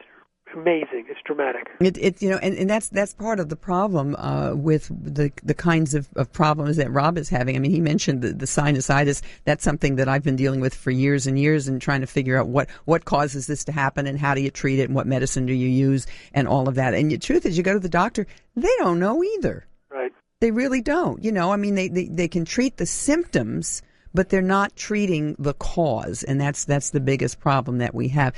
amazing. It's dramatic. And that's part of the problem with the kinds of problems that Rob is having. I mean, he mentioned the sinusitis. That's something that I've been dealing with for years and years, and trying to figure out what causes this to happen and how do you treat it and what medicine do you use and all of that. And the truth is, you go to the doctor, they don't know either. Right. They really don't. I mean, they can treat the symptoms, but they're not treating the cause, and that's the biggest problem that we have.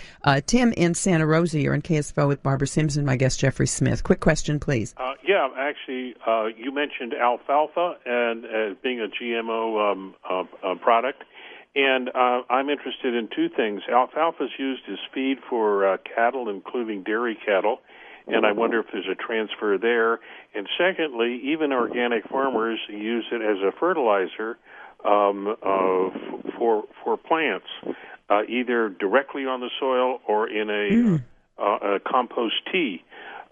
Tim in Santa Rosa, you're in KSFO with Barbara Simpson, my guest Jeffrey Smith. Quick question, please. Actually, you mentioned alfalfa and being a GMO product, and I'm interested in two things. Alfalfa is used as feed for cattle, including dairy cattle, and I wonder if there's a transfer there. And secondly, even organic farmers use it as a fertilizer for plants, either directly on the soil or in a compost tea.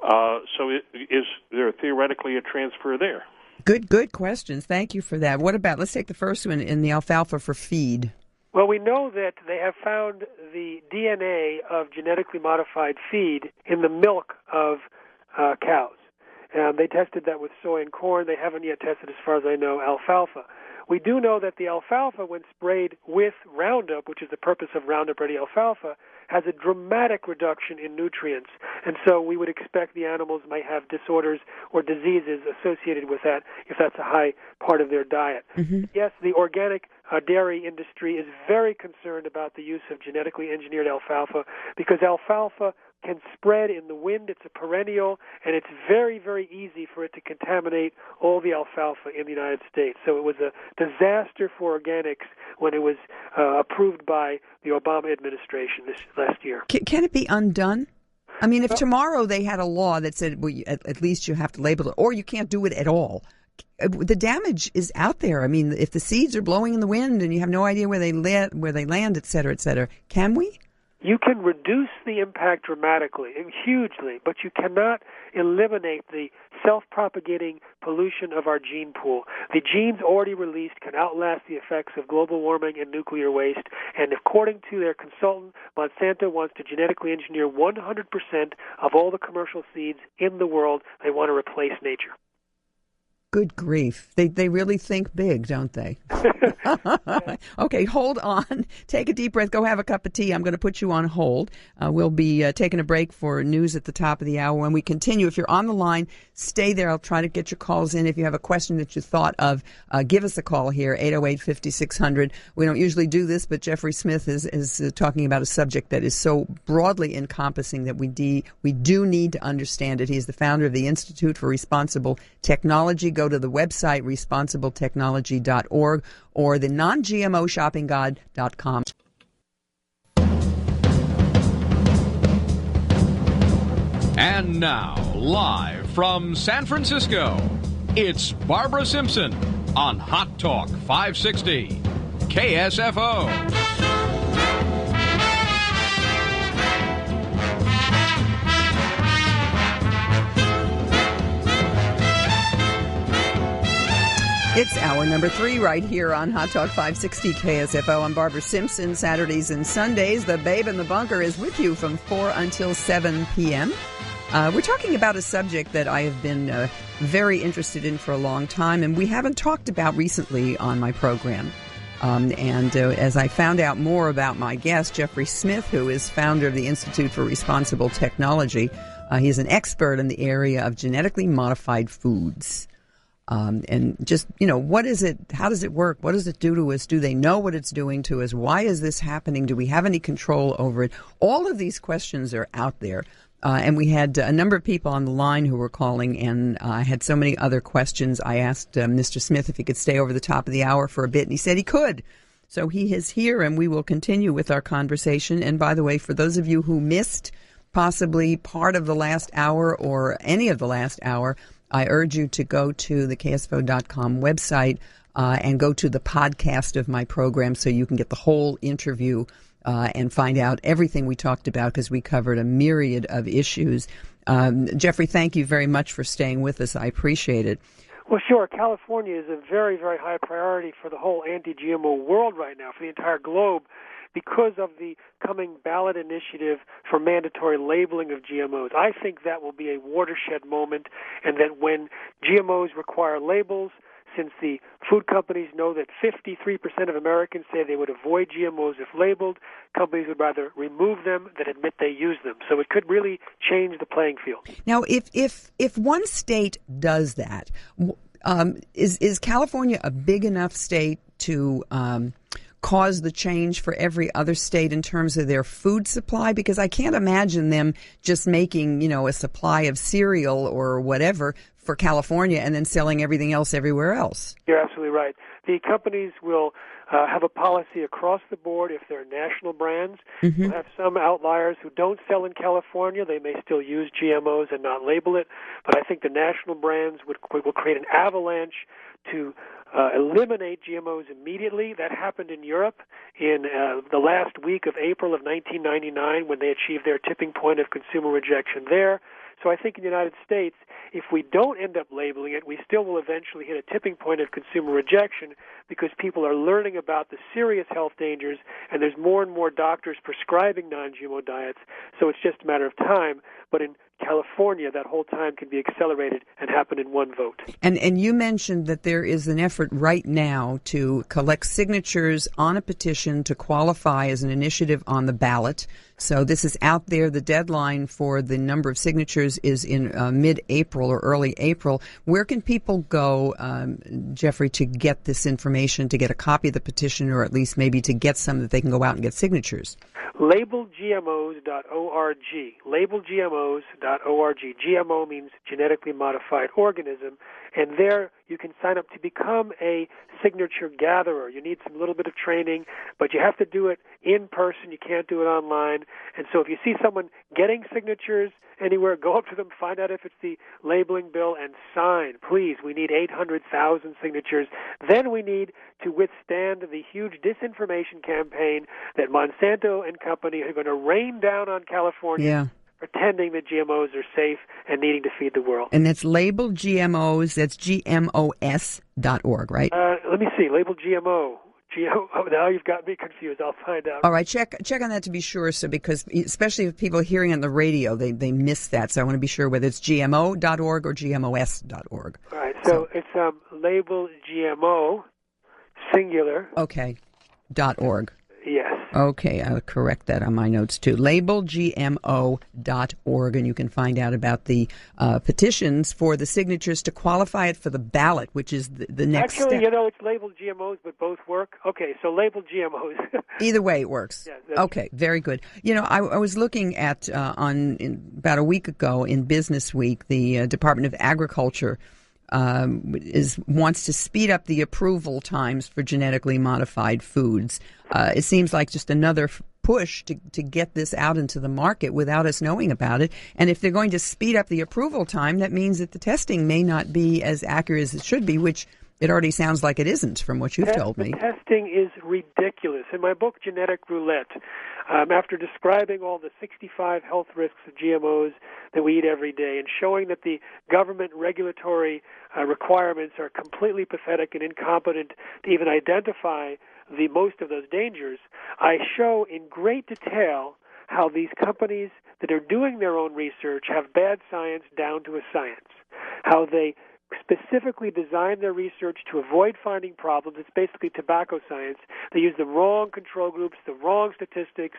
So is there theoretically a transfer there? Good questions. Thank you for that. What about, let's take the first one in the alfalfa for feed. Well, we know that they have found the DNA of genetically modified feed in the milk of cows. They tested that with soy and corn. They haven't yet tested, as far as I know, alfalfa. We do know that the alfalfa, when sprayed with Roundup, which is the purpose of Roundup Ready alfalfa, has a dramatic reduction in nutrients. And so we would expect the animals might have disorders or diseases associated with that if that's a high part of their diet. Mm-hmm. Yes, the organic dairy industry is very concerned about the use of genetically engineered alfalfa because alfalfa can spread in the wind. It's a perennial, and it's very, very easy for it to contaminate all the alfalfa in the United States. So it was a disaster for organics when it was approved by the Obama administration this last year. Can it be undone? I mean, if tomorrow they had a law that said, well, at least you have to label it, or you can't do it at all, the damage is out there. I mean, if the seeds are blowing in the wind and you have no idea where they land, et cetera, can we? You can reduce the impact dramatically, hugely, but you cannot eliminate the self-propagating pollution of our gene pool. The genes already released can outlast the effects of global warming and nuclear waste, and according to their consultant, Monsanto wants to genetically engineer 100% of all the commercial seeds in the world. They want to replace nature. Good grief. They really think big, don't they? Okay, hold on. Take a deep breath. Go have a cup of tea. I'm going to put you on hold. We'll be taking a break for news at the top of the hour. When we continue, if you're on the line, stay there. I'll try to get your calls in. If you have a question that you thought of, give us a call here, 808-5600. We don't usually do this, but Jeffrey Smith is talking about a subject that is so broadly encompassing that we do need to understand it. He is the founder of the Institute for Responsible Technology. Go to the website, responsible-technology.org, or the non-GMO-shoppingguide.com. And now, live from San Francisco, it's Barbara Simpson on Hot Talk 560, KSFO. It's hour number 3 right here on Hot Talk 560 KSFO. I'm Barbara Simpson. Saturdays and Sundays, the Babe in the Bunker is with you from 4 until 7 p.m. We're talking about a subject that I have been very interested in for a long time, and we haven't talked about recently on my program. As I found out more about my guest, Jeffrey Smith, who is founder of the Institute for Responsible Technology, he's an expert in the area of genetically modified foods. And just, what is it? How does it work? What does it do to us? Do they know what it's doing to us? Why is this happening? Do we have any control over it? All of these questions are out there. And we had a number of people on the line who were calling, and I had so many other questions. I asked Mr. Smith if he could stay over the top of the hour for a bit, and he said he could. So he is here, and we will continue with our conversation. And by the way, for those of you who missed possibly part of the last hour or any of the last hour, I urge you to go to the KSFO.com website and go to the podcast of my program so you can get the whole interview and find out everything we talked about, because we covered a myriad of issues. Jeffrey, thank you very much for staying with us. I appreciate it. Well, sure. California is a very, very high priority for the whole anti-GMO world right now, for the entire globe, because of the coming ballot initiative for mandatory labeling of GMOs. I think that will be a watershed moment, and that when GMOs require labels, since the food companies know that 53% of Americans say they would avoid GMOs if labeled, companies would rather remove them than admit they use them. So it could really change the playing field. Now, if one state does that, is California a big enough state to cause the change for every other state in terms of their food supply? Because I can't imagine them just making, a supply of cereal or whatever for California and then selling everything else everywhere else. You're absolutely right. The companies will have a policy across the board if they're national brands. Mm-hmm. We'll have some outliers who don't sell in California. They may still use GMOs and not label it, but I think the national brands will create an avalanche to eliminate GMOs immediately. That happened in Europe in the last week of April of 1999 when they achieved their tipping point of consumer rejection there. So I think in the United States, if we don't end up labeling it, we still will eventually hit a tipping point of consumer rejection, because people are learning about the serious health dangers, and there's more and more doctors prescribing non-GMO diets, so it's just a matter of time. But in California, that whole time can be accelerated and happen in one vote. And you mentioned that there is an effort right now to collect signatures on a petition to qualify as an initiative on the ballot. So this is out there. The deadline for the number of signatures is in mid-April or early April. Where can people go, Jeffrey, to get this information, to get a copy of the petition, or at least maybe to get some that they can go out and get signatures? LabelGMOs.org. LabelGMOs.org. GMO means genetically modified organism. And there you can sign up to become a signature gatherer. You need some little bit of training, but you have to do it in person. You can't do it online. And so if you see someone getting signatures anywhere, go up to them, find out if it's the labeling bill, and sign. Please, we need 800,000 signatures. Then we need to withstand the huge disinformation campaign that Monsanto and company are going to rain down on California, pretending that GMOs are safe and needing to feed the world. And that's Label GMOs, that's GMOS.org, right? Let me see, Label GMO. GMO. Oh, now you've got me confused. I'll find out. All right, check on that to be sure. So because especially if people are hearing on the radio, they miss that. So I want to be sure whether it's GMO.org or GMOS.org. All right. So it's label GMO singular. Okay. .org. Yes. Okay, I'll correct that on my notes too. LabelGMO.org, and you can find out about the petitions for the signatures to qualify it for the ballot, which is the next Actually, step. it's labeled GMOs, but both work. Okay, so label GMOs. Either way, it works. Yeah, okay, very good. I was looking at about a week ago in Business Week, the Department of Agriculture wants to speed up the approval times for genetically modified foods. It seems like just another push to get this out into the market without us knowing about it. And if they're going to speed up the approval time, that means that the testing may not be as accurate as it should be, which it already sounds like it isn't from what you've told me. Testing is ridiculous. In my book, Genetic Roulette, after describing all the 65 health risks of GMOs that we eat every day and showing that the government regulatory requirements are completely pathetic and incompetent to even identify the most of those dangers, I show in great detail how these companies that are doing their own research have bad science down to a science, how they specifically design their research to avoid finding problems. It's basically tobacco science. They use the wrong control groups, the wrong statistics,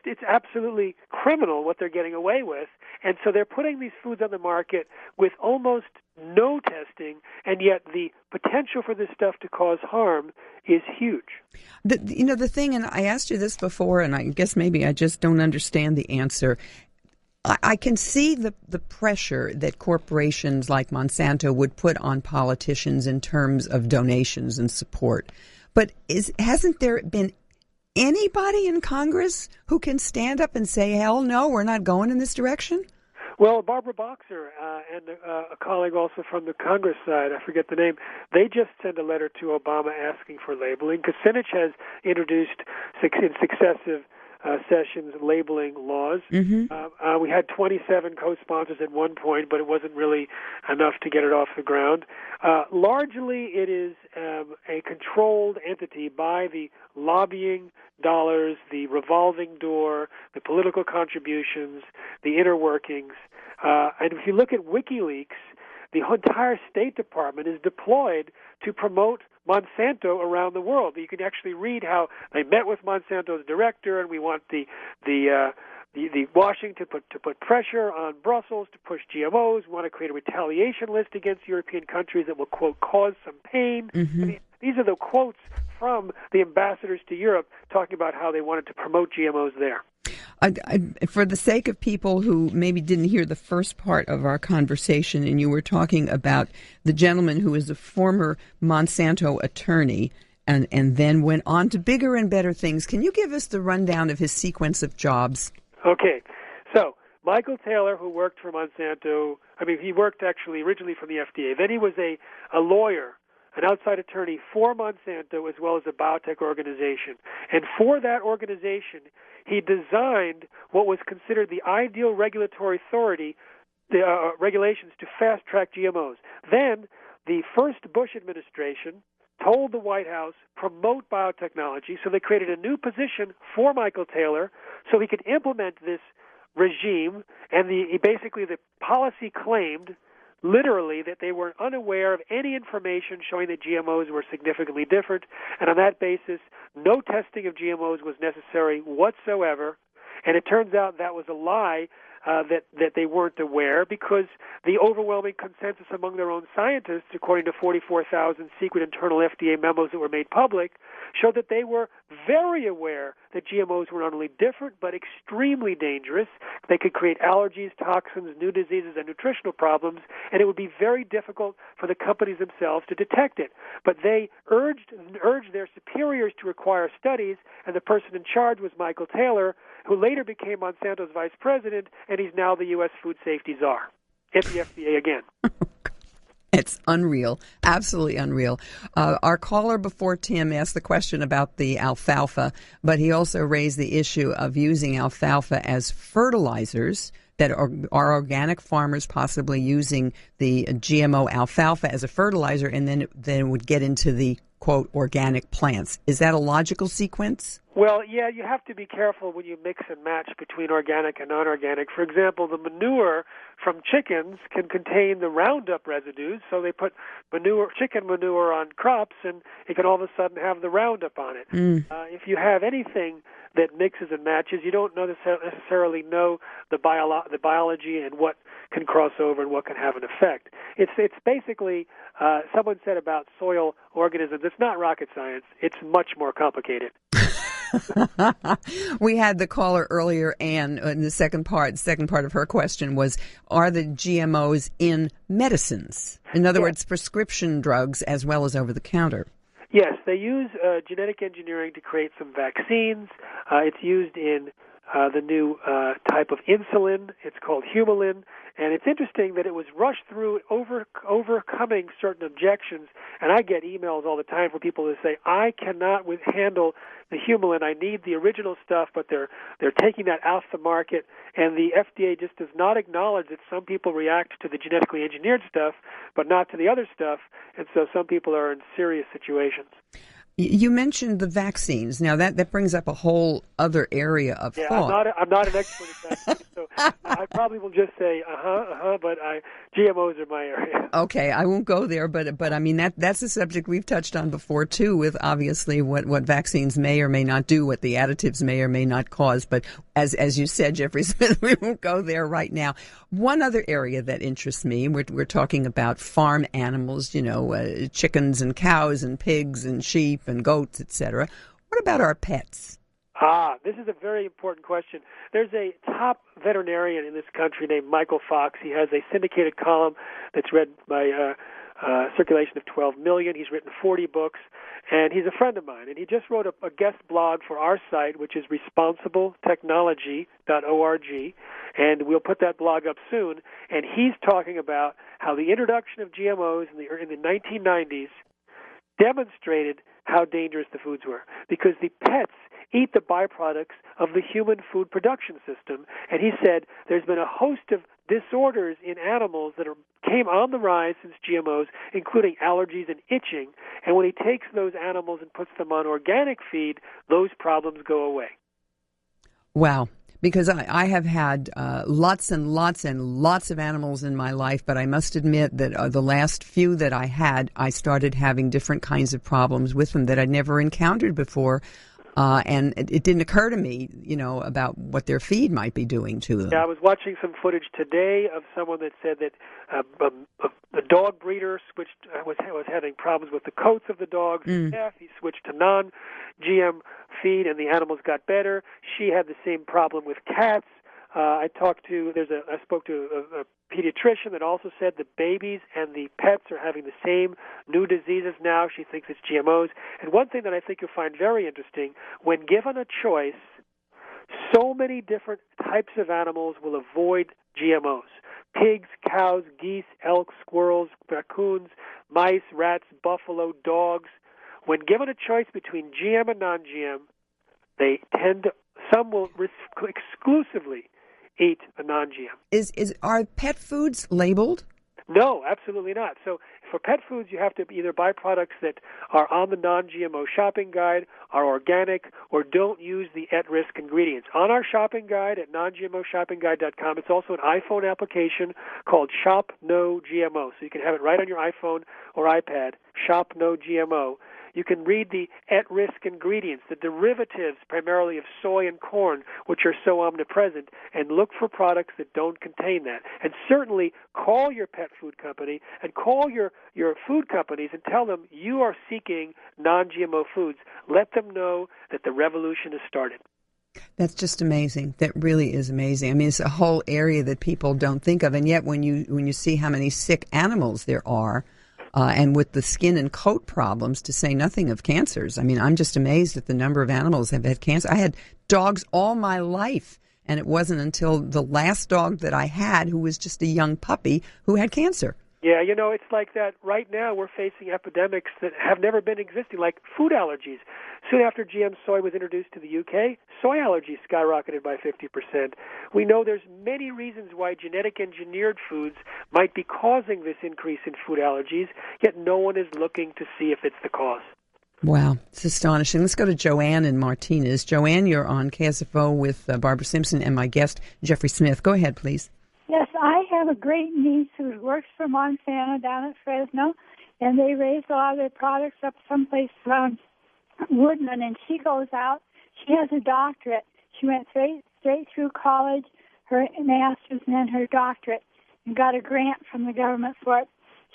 it's absolutely criminal what they're getting away with. And so they're putting these foods on the market with almost no testing, and yet the potential for this stuff to cause harm is huge. The thing, and I asked you this before, and I guess maybe I just don't understand the answer. I can see the pressure that corporations like Monsanto would put on politicians in terms of donations and support. But hasn't there been anybody in Congress who can stand up and say, hell no, we're not going in this direction? Well, Barbara Boxer and a colleague also from the Congress side, I forget the name, they just sent a letter to Obama asking for labeling. Kucinich has introduced in successive sessions labeling laws. Mm-hmm. We had 27 co-sponsors at one point, but it wasn't really enough to get it off the ground. Largely, it is a controlled entity by the lobbying dollars, the revolving door, the political contributions, the inner workings. And if you look at WikiLeaks, the entire State Department is deployed to promote Monsanto around the world. You can actually read how they met with Monsanto's director, and we want the Washington to put pressure on Brussels to push GMOs. We want to create a retaliation list against European countries that will, quote, cause some pain. Mm-hmm. I mean, these are the quotes from the ambassadors to Europe talking about how they wanted to promote GMOs there. For the sake of people who maybe didn't hear the first part of our conversation, and you were talking about the gentleman who is a former Monsanto attorney and then went on to bigger and better things, can you give us the rundown of his sequence of jobs? Okay. So Michael Taylor, who worked for Monsanto, he worked actually originally for the FDA. Then he was a lawyer, an outside attorney for Monsanto as well as a biotech organization. And for that organization, he designed what was considered the ideal regulatory authority, the regulations to fast-track GMOs. Then the first Bush administration told the White House, promote biotechnology, so they created a new position for Michael Taylor so he could implement this regime, and basically the policy claimed literally that they were unaware of any information showing that GMOs were significantly different, and on that basis, no testing of GMOs was necessary whatsoever. And it turns out that was a lie, that they weren't aware, because the overwhelming consensus among their own scientists, according to 44,000 secret internal FDA memos that were made public, showed that they were very aware that GMOs were not only different but extremely dangerous. They could create allergies, toxins, new diseases, and nutritional problems, and it would be very difficult for the companies themselves to detect it. But they urged their superiors to require studies, and the person in charge was Michael Taylor, who later became Monsanto's vice president, and he's now the U.S. food safety czar at the FDA again. It's unreal, absolutely unreal. Our caller before Tim asked the question about the alfalfa, but he also raised the issue of using alfalfa as fertilizers, that are organic farmers possibly using the GMO alfalfa as a fertilizer, and then it would get into the quote, organic plants. Is that a logical sequence? Well, yeah, you have to be careful when you mix and match between organic and non-organic. For example, the manure from chickens can contain the Roundup residues, so they put chicken manure on crops, and it can all of a sudden have the Roundup on it. If you have anything that mixes and matches, you don't necessarily know the biology and what can cross over and what can have an effect. It's basically, someone said about soil organisms, it's not rocket science. It's much more complicated. We had the caller earlier, Anne, in the second part of her question was, are the GMOs in medicines? In other words, prescription drugs as well as over-the-counter. Yes, they use genetic engineering to create some vaccines. It's used in the new type of insulin. It's called Humulin. And it's interesting that it was rushed through overcoming certain objections. And I get emails all the time from people who say, I cannot handle the Humulin. I need the original stuff, but they're taking that off the market. And the FDA just does not acknowledge that some people react to the genetically engineered stuff, but not to the other stuff. And so some people are in serious situations. You mentioned the vaccines. Now, that brings up a whole other area of thought. I'm not an expert at vaccines, so I probably will just say, but GMOs are my area. Okay, I won't go there, but I mean, that's a subject we've touched on before, too, with obviously what vaccines may or may not do, what the additives may or may not cause. But as you said, Jeffrey Smith, we won't go there right now. One other area that interests me, we're talking about farm animals, chickens and cows and pigs and sheep and goats, etc. What about our pets? This is a very important question. There's a top veterinarian in this country named Michael Fox. He has a syndicated column that's read by circulation of 12 million. He's written 40 books, and he's a friend of mine. And he just wrote a guest blog for our site, which is responsibletechnology.org, and we'll put that blog up soon. And he's talking about how the introduction of GMOs in the 1990s demonstrated how dangerous the foods were, because the pets eat the byproducts of the human food production system. And he said there's been a host of disorders in animals that came on the rise since GMOs, including allergies and itching. And when he takes those animals and puts them on organic feed, those problems go away. Wow. Because I have had lots and lots and lots of animals in my life, but I must admit that the last few that I had, I started having different kinds of problems with them that I'd never encountered before. And it didn't occur to me, about what their feed might be doing to them. Yeah, I was watching some footage today of someone that said that the dog breeder was having problems with the coats of the dogs. He switched to non-GM feed, and the animals got better. She had the same problem with cats. I spoke to a pediatrician that also said the babies and the pets are having the same new diseases now. She thinks it's GMOs. And one thing that I think you'll find very interesting, when given a choice, so many different types of animals will avoid GMOs. Pigs, cows, geese, elk, squirrels, raccoons, mice, rats, buffalo, dogs. When given a choice between GM and non-GM, some will exclusively eat a non-GM. Are pet foods labeled? No, absolutely not. So for pet foods, you have to either buy products that are on the non-GMO shopping guide, are organic, or don't use the at-risk ingredients. On our shopping guide at nongmoshoppingguide.com, it's also an iPhone application called Shop No GMO. So you can have it right on your iPhone or iPad, Shop No GMO. You can read the at-risk ingredients, the derivatives primarily of soy and corn, which are so omnipresent, and look for products that don't contain that. And certainly call your pet food company and call your food companies and tell them you are seeking non-GMO foods. Let them know that the revolution has started. That's just amazing. That really is amazing. I mean, it's a whole area that people don't think of, and yet when you see how many sick animals there are, and with the skin and coat problems, to say nothing of cancers. I mean, I'm just amazed at the number of animals that have had cancer. I had dogs all my life, and it wasn't until the last dog that I had, who was just a young puppy, who had cancer. Yeah, it's like that. Right now we're facing epidemics that have never been existing, like food allergies. Soon after GM soy was introduced to the UK, soy allergies skyrocketed by 50%. We know there's many reasons why genetic engineered foods might be causing this increase in food allergies, yet no one is looking to see if it's the cause. Wow, it's astonishing. Let's go to Joanne and Martinez. Joanne, you're on KSFO with Barbara Simpson and my guest, Jeffrey Smith. Go ahead, please. Yes, I have a great niece who works for Monsanto down at Fresno, and they raise a lot of their products up someplace around Woodman, and she goes out. She has a doctorate. She went straight through college, her master's, and then her doctorate, and got a grant from the government for it.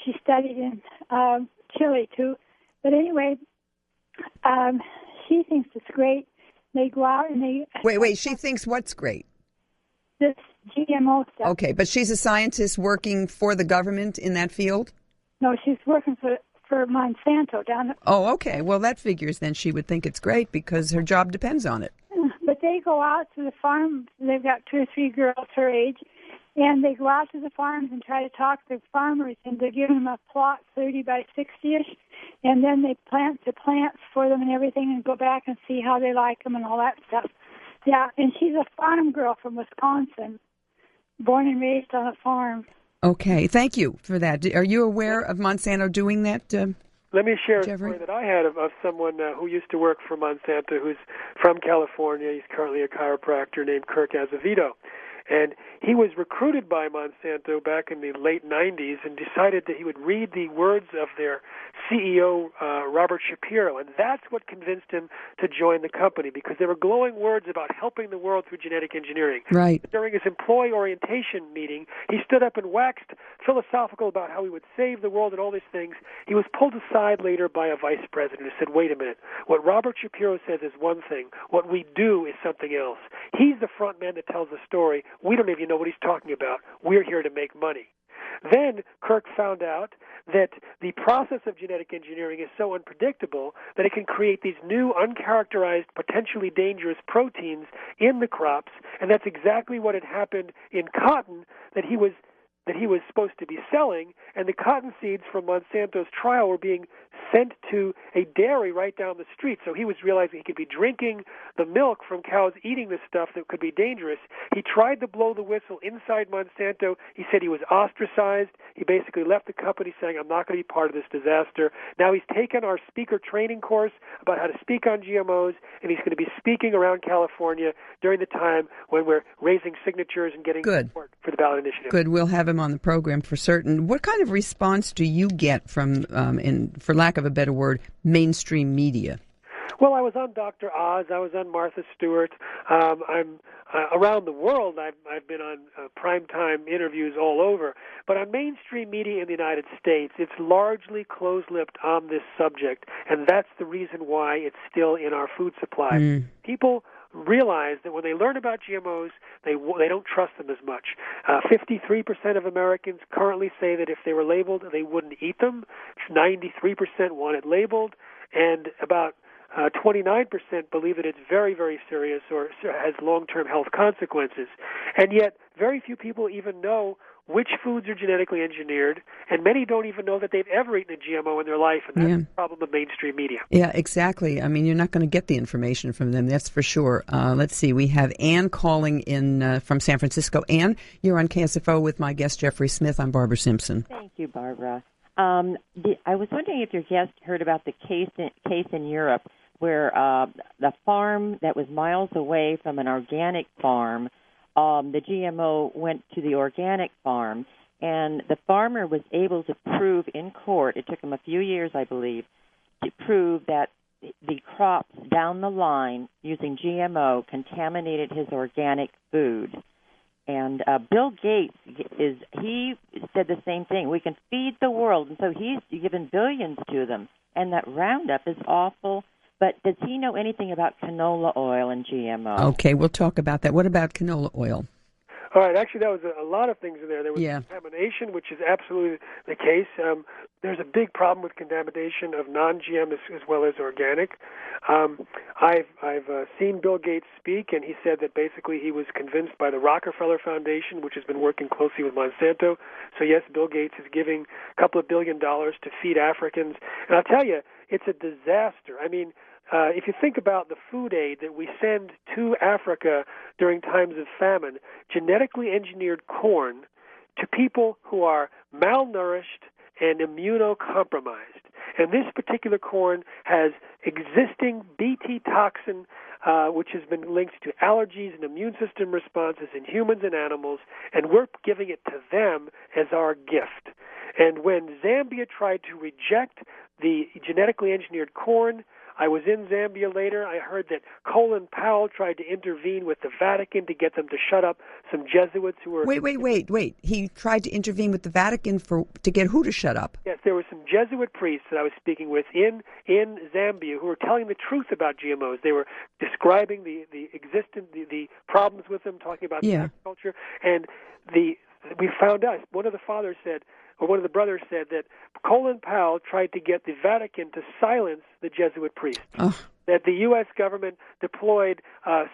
She studied in Chile, too. But anyway, she thinks it's great. They go out and they... Wait, she thinks what's great? This GMO stuff. Okay, but she's a scientist working for the government in that field? No, she's working for Monsanto down at... Oh, okay. Well, that figures then she would think it's great because her job depends on it. But they go out to the farm. They've got 2 or 3 girls her age, and they go out to the farms and try to talk to the farmers, and they're giving them a plot 30 by 60-ish, and then they plant the plants for them and everything and go back and see how they like them and all that stuff. Yeah, and she's a farm girl from Wisconsin, born and raised on a farm. Okay, thank you for that. Are you aware of Monsanto doing that, Let me share Jeffrey? a story that I had of someone who used to work for Monsanto, who's from California. He's currently a chiropractor named Kirk Azevedo. And he was recruited by Monsanto back in the late 90s and decided that he would read the words of their CEO, Robert Shapiro. And that's what convinced him to join the company, because there were glowing words about helping the world through genetic engineering. Right. During his employee orientation meeting, he stood up and waxed philosophical about how he would save the world and all these things. He was pulled aside later by a vice president who said, wait a minute, what Robert Shapiro says is one thing. What we do is something else. He's the front man that tells the story. We don't even know what he's talking about. We're here to make money. Then Kirk found out that the process of genetic engineering is so unpredictable that it can create these new, uncharacterized, potentially dangerous proteins in the crops, and that's exactly what had happened in cotton that he was supposed to be selling, and the cotton seeds from Monsanto's trial were being sent to a dairy right down the street. So he was realizing he could be drinking the milk from cows eating this stuff that could be dangerous. He tried to blow the whistle inside Monsanto. He said he was ostracized. He basically left the company saying, I'm not going to be part of this disaster. Now he's taken our speaker training course about how to speak on GMOs, and he's going to be speaking around California during the time when we're raising signatures and getting support for the ballot initiative. Good. We'll have him on the program for certain. What kind of response do you get from, for lack of a better word, mainstream media? Well, I was on Dr. Oz. I was on Martha Stewart. I'm around the world. I've been on primetime interviews all over. But on mainstream media in the United States, it's largely close-lipped on this subject, and that's the reason why it's still in our food supply. People realize that when they learn about GMOs, they don't trust them as much. 53% of Americans currently say that if they were labeled, they wouldn't eat them. 93% want it labeled, and about 29% believe that it's very, very serious or has long-term health consequences. And yet, very few people even know which foods are genetically engineered, and many don't even know that they've ever eaten a GMO in their life, and that's the problem of mainstream media. Yeah, exactly. I mean, you're not going to get the information from them, that's for sure. Let's see, we have Ann calling in from San Francisco. Ann, you're on KSFO with my guest, Jeffrey Smith. I'm Barbara Simpson. Thank you, Barbara. I was wondering if your guest heard about the case in Europe where the farm that was miles away from an organic farm, the GMO went to the organic farm, and the farmer was able to prove in court, it took him a few years, I believe, to prove that the crops down the line using GMO contaminated his organic food. And Bill Gates, he said the same thing. We can feed the world, and so he's given billions to them. And that Roundup is awful. But does he know anything about canola oil and GMO? Okay, we'll talk about that. What about canola oil? All right, actually, that was a lot of things in there. There was contamination, which is absolutely the case. There's a big problem with contamination of non-GM as well as organic. I've seen Bill Gates speak, and he said that basically he was convinced by the Rockefeller Foundation, which has been working closely with Monsanto. So, yes, Bill Gates is giving a couple of $1 billion to feed Africans. And I'll tell you, it's a disaster. I mean, if you think about the food aid that we send to Africa during times of famine, genetically engineered corn to people who are malnourished and immunocompromised. And this particular corn has existing Bt toxin, which has been linked to allergies and immune system responses in humans and animals, and we're giving it to them as our gift. And when Zambia tried to reject the genetically engineered corn, I was in Zambia later. I heard that Colin Powell tried to intervene with the Vatican to get them to shut up some Jesuits who were... Wait. He tried to intervene with the Vatican to get who to shut up? Yes, there were some Jesuit priests that I was speaking with in Zambia who were telling the truth about GMOs. They were describing the problems with them, talking about agriculture. And we found out, one of the fathers said, or one of the brothers said, that Colin Powell tried to get the Vatican to silence the Jesuit priests. Oh. That the U.S. government deployed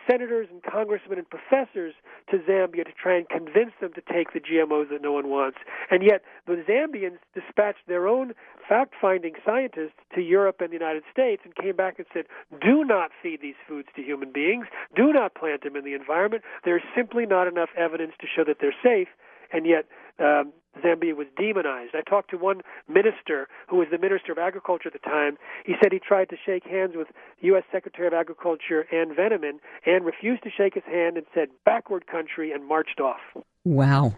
senators and congressmen and professors to Zambia to try and convince them to take the GMOs that no one wants. And yet the Zambians dispatched their own fact-finding scientists to Europe and the United States and came back and said, do not feed these foods to human beings. Do not plant them in the environment. There's simply not enough evidence to show that they're safe. And yet Zambia was demonized. I talked to one minister who was the Minister of Agriculture at the time. He said he tried to shake hands with U.S. Secretary of Agriculture Ann Veneman and refused to shake his hand and said, backward country, and marched off. Wow.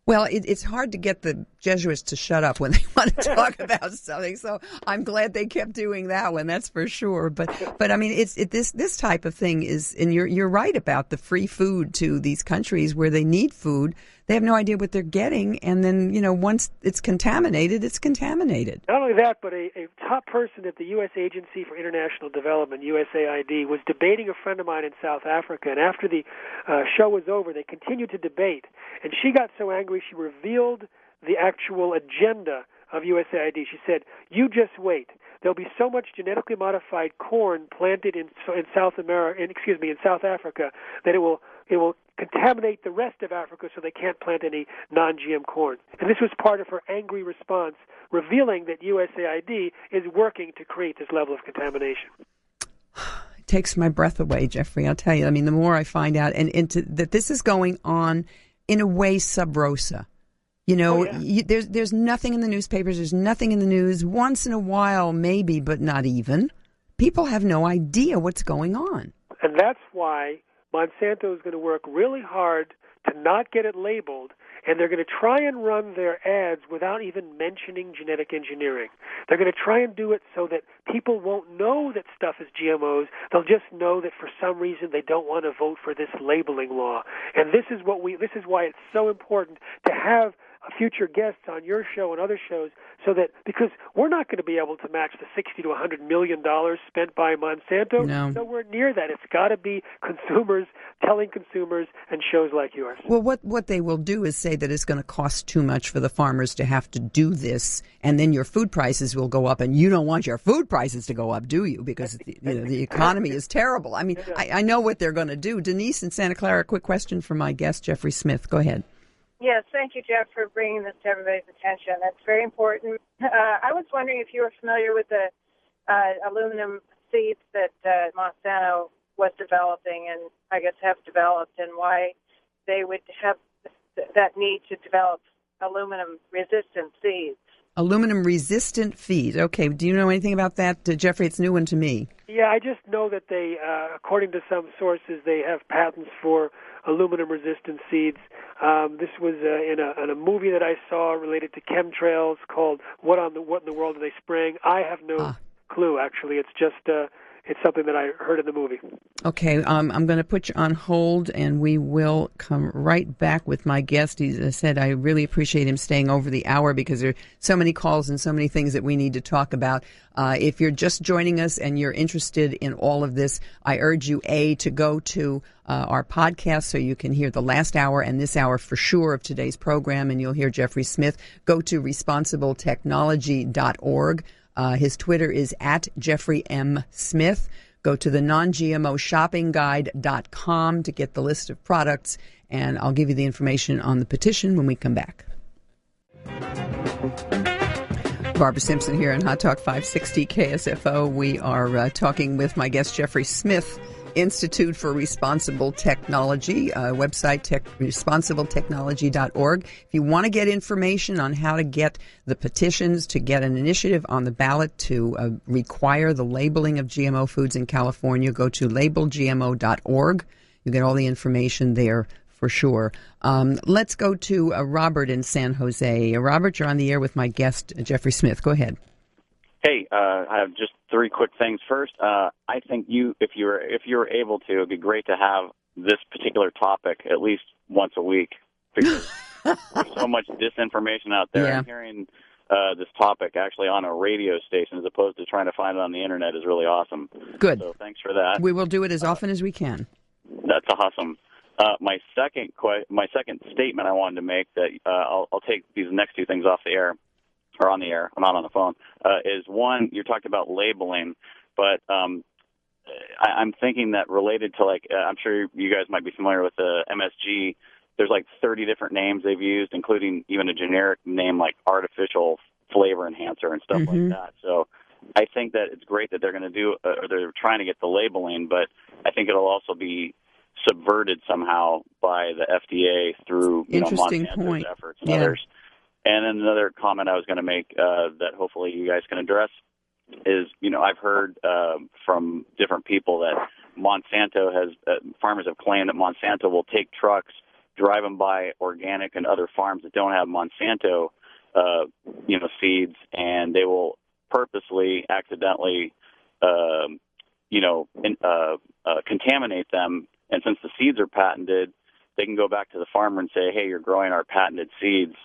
Well, it's hard to get the Jesuits to shut up when they want to talk about something. So I'm glad they kept doing that one. That's for sure. But I mean, this type of thing is, and you're right about the free food to these countries where they need food. They have no idea what they're getting, and then once it's contaminated, it's contaminated. Not only that, but a top person at the U.S. Agency for International Development, USAID, was debating a friend of mine in South Africa, and after the show was over, they continued to debate, and she got so angry she revealed the actual agenda of USAID. She said, "You just wait. There'll be so much genetically modified corn planted in South Africa that it will contaminate the rest of Africa, so they can't plant any non-GM corn." And this was part of her angry response, revealing that USAID is working to create this level of contamination. It takes my breath away, Jeffrey. I'll tell you. I mean, the more I find out, and that this is going on in a way sub rosa. There's nothing in the newspapers. There's nothing in the news. Once in a while, maybe, but not even. People have no idea what's going on. And that's why Monsanto is going to work really hard to not get it labeled, and they're going to try and run their ads without even mentioning genetic engineering. They're going to try and do it so that people won't know that stuff is GMOs. They'll just know that for some reason they don't want to vote for this labeling law. And this is why it's so important to have future guests on your show and other shows, so that, because we're not going to be able to match the $60 to $100 million spent by Monsanto. No. Nowhere near that. It's got to be consumers telling consumers, and shows like yours. Well, what they will do is say that it's going to cost too much for the farmers to have to do this, and then your food prices will go up, and you don't want your food prices to go up, do you? Because the economy is terrible. I mean, I know what they're going to do. Denise in Santa Clara, a quick question for my guest, Jeffrey Smith. Go ahead. Yes, thank you, Jeff, for bringing this to everybody's attention. That's very important. I was wondering if you were familiar with the aluminum seeds that Monsanto was developing, and I guess have developed, and why they would have that need to develop aluminum-resistant seeds. Aluminum-resistant feed. Okay, do you know anything about that, Jeffrey? It's a new one to me. Yeah, I just know that they, according to some sources, they have patents for aluminum-resistant seeds. This was in a movie that I saw related to chemtrails called What in the World Are They Spraying? I have no clue, actually. It's just it's something that I heard in the movie. Okay, I'm going to put you on hold, and we will come right back with my guest. As I said, I really appreciate him staying over the hour because there are so many calls and so many things that we need to talk about. If you're just joining us and you're interested in all of this, I urge you, to go to our podcast so you can hear the last hour and this hour for sure of today's program, and you'll hear Jeffrey Smith. Go to responsibletechnology.org. His Twitter is at Jeffrey M. Smith. Go to the non-GMOshoppingguide.com to get the list of products, and I'll give you the information on the petition when we come back. Barbara Simpson here on Hot Talk 560 KSFO. We are talking with my guest Jeffrey Smith Institute for Responsible Technology, website responsibletechnology.org. If you want to get information on how to get the petitions to get an initiative on the ballot to require the labeling of GMO foods in California, go to labelgmo.org. You get all the information there for sure. Let's go to Robert in San Jose. Robert, you're on the air with my guest, Jeffrey Smith. Go ahead. Hey, I have just three quick things. First, I think if you're able to, it'd be great to have this particular topic at least once a week, because there's so much disinformation out there. Yeah. And hearing this topic actually on a radio station as opposed to trying to find it on the internet is really awesome. Good. So thanks for that. We will do it as often as we can. That's awesome. My second statement I wanted to make, that I'll take these next two things off the air, or on the air, not on the phone, is one, you talked about labeling, but I'm thinking that related to, like, I'm sure you guys might be familiar with the MSG. There's like 30 different names they've used, including even a generic name like artificial flavor enhancer and stuff like that. So I think that it's great that they're going to do, or they're trying to get the labeling, but I think it'll also be subverted somehow by the FDA through Monsanto's efforts and others. And then another comment I was going to make that hopefully you guys can address is, I've heard from different people that Monsanto farmers have claimed that Monsanto will take trucks, drive them by organic and other farms that don't have Monsanto, seeds, and they will purposely, accidentally, contaminate them. And since the seeds are patented, they can go back to the farmer and say, hey, you're growing our patented seeds.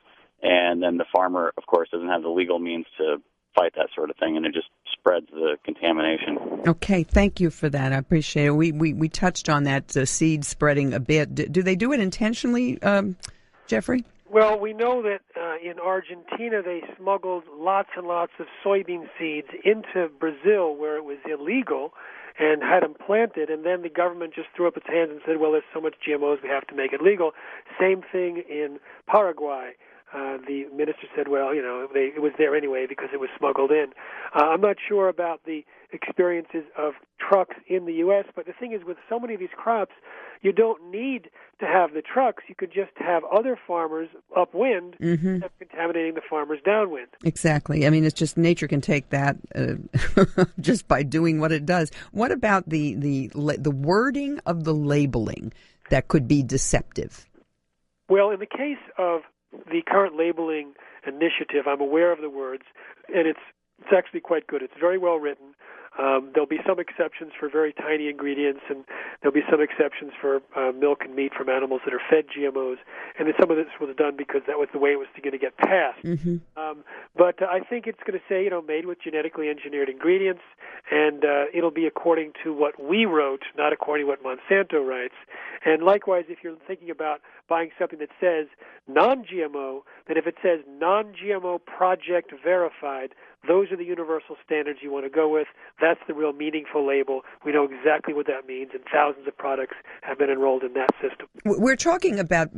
And then the farmer, of course, doesn't have the legal means to fight that sort of thing, and it just spreads the contamination. Okay, thank you for that. I appreciate it. We touched on that seed spreading a bit. Do they do it intentionally, Jeffrey? Well, we know that in Argentina they smuggled lots and lots of soybean seeds into Brazil where it was illegal, and had them planted, and then the government just threw up its hands and said, well, there's so much GMOs, we have to make it legal. Same thing in Paraguay. The minister said, well, it was there anyway because it was smuggled in. I'm not sure about the experiences of trucks in the U.S., but the thing is, with so many of these crops, you don't need to have the trucks. You could just have other farmers upwind instead of contaminating the farmers downwind. Exactly. I mean, it's just nature can take that just by doing what it does. What about the wording of the labeling that could be deceptive? Well, in the case of the current labeling initiative, I'm aware of the words, and it's actually quite good. It's very well written. There'll be some exceptions for very tiny ingredients, and there'll be some exceptions for milk and meat from animals that are fed GMOs. And then some of this was done because that was the way it was going to get passed. But I think it's going to say, made with genetically engineered ingredients, and it'll be according to what we wrote, not according to what Monsanto writes. And likewise, if you're thinking about buying something that says non-GMO, then if it says non-GMO project verified, those are the universal standards you want to go with. That's the real meaningful label. We know exactly what that means, and thousands of products have been enrolled in that system. We're talking about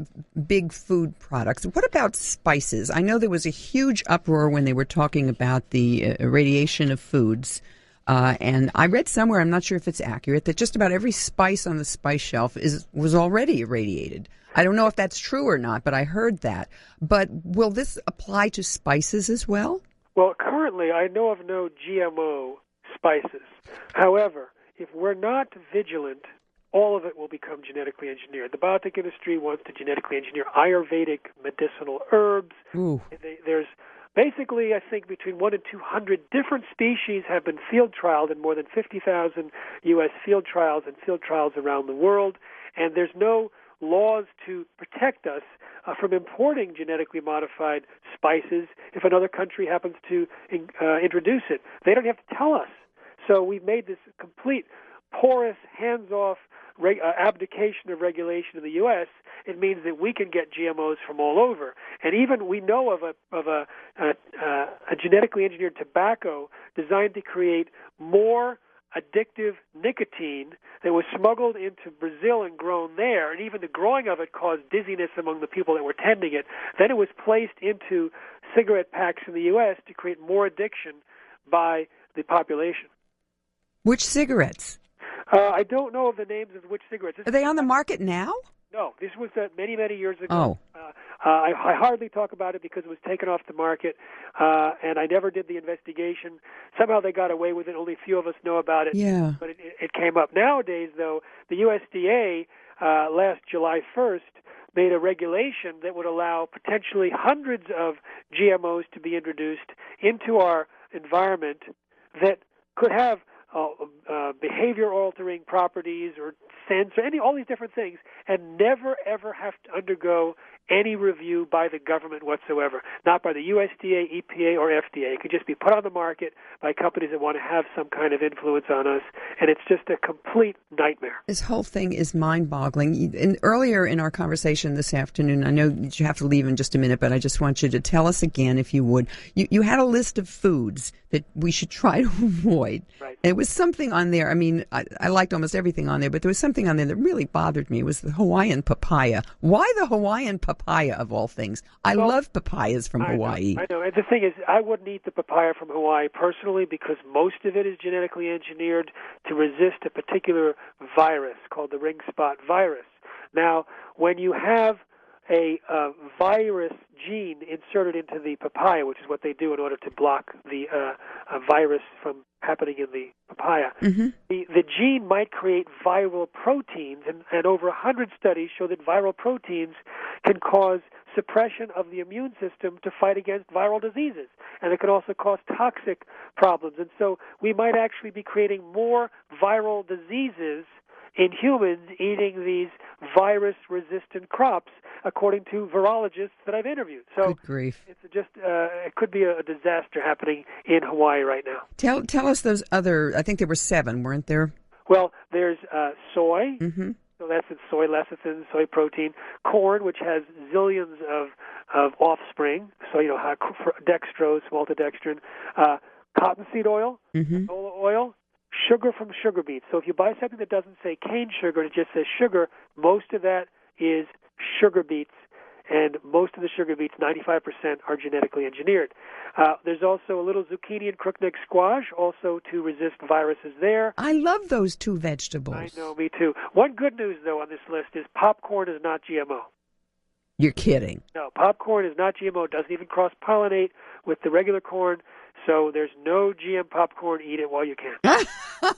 big food products. What about spices? I know there was a huge uproar when they were talking about the irradiation of foods. And I read somewhere, I'm not sure if it's accurate, that just about every spice on the spice shelf was already irradiated. I don't know if that's true or not, but I heard that. But will this apply to spices as well? Well, currently I know of no GMO spices. However, if we're not vigilant, all of it will become genetically engineered. The biotech industry wants to genetically engineer Ayurvedic medicinal herbs. There's basically, I think, between 100 and 200 different species have been field trialed in more than 50,000 U.S. field trials and field trials around the world. And there's no laws to protect us from importing genetically modified spices if another country happens to introduce it. They don't have to tell us. So we've made this complete porous, hands-off abdication of regulation in the U.S. It means that we can get GMOs from all over. And even we know of a genetically engineered tobacco designed to create more addictive nicotine that was smuggled into Brazil and grown there, and even the growing of it caused dizziness among the people that were tending it. Then it was placed into cigarette packs in the U.S. to create more addiction by the population. Which cigarettes? I don't know of the names of which cigarettes. Are they on the market now? No, this was many, many years ago. Oh. I hardly talk about it because it was taken off the market, and I never did the investigation. Somehow they got away with it. Only a few of us know about it. Yeah. But it came up. Nowadays, though, the USDA last July 1st made a regulation that would allow potentially hundreds of GMOs to be introduced into our environment that could have behavior-altering properties or sense or all these different things, and never, ever have to undergo any review by the government whatsoever, not by the USDA, EPA, or FDA. It could just be put on the market by companies that want to have some kind of influence on us, and it's just a complete nightmare. This whole thing is mind-boggling. And earlier in our conversation this afternoon, I know that you have to leave in just a minute, but I just want you to tell us again, if you would. You had a list of foods that we should try to avoid. Right. And it was something on there. I mean, I liked almost everything on there, but there was something on there that really bothered me. It was the Hawaiian papaya. Why the Hawaiian papaya, of all things? I love papayas from Hawaii. I know. And the thing is, I wouldn't eat the papaya from Hawaii personally because most of it is genetically engineered to resist a particular virus called the ring spot virus. Now, when you have a virus gene inserted into the papaya, which is what they do in order to block the virus from happening in the papaya, the gene might create viral proteins, and over 100 studies show that viral proteins can cause suppression of the immune system to fight against viral diseases, and it can also cause toxic problems. And so we might actually be creating more viral diseases in humans eating these virus-resistant crops, according to virologists that I've interviewed. So good grief. It's just it could be a disaster happening in Hawaii right now. Tell us those other. I think there were 7, weren't there? Well, there's soy. So that's in soy lecithin, soy protein. Corn, which has zillions of offspring. So dextrose, maltodextrin. Cottonseed oil, canola oil. Sugar from sugar beets. So if you buy something that doesn't say cane sugar and it just says sugar, most of that is sugar beets, and most of the sugar beets, 95%, are genetically engineered. There's also a little zucchini and crookneck squash, also to resist viruses there. I love those two vegetables. I know, me too. One good news, though, on this list is popcorn is not GMO. You're kidding. No, popcorn is not GMO. It doesn't even cross-pollinate with the regular corn. So there's no GM popcorn. Eat it while you can.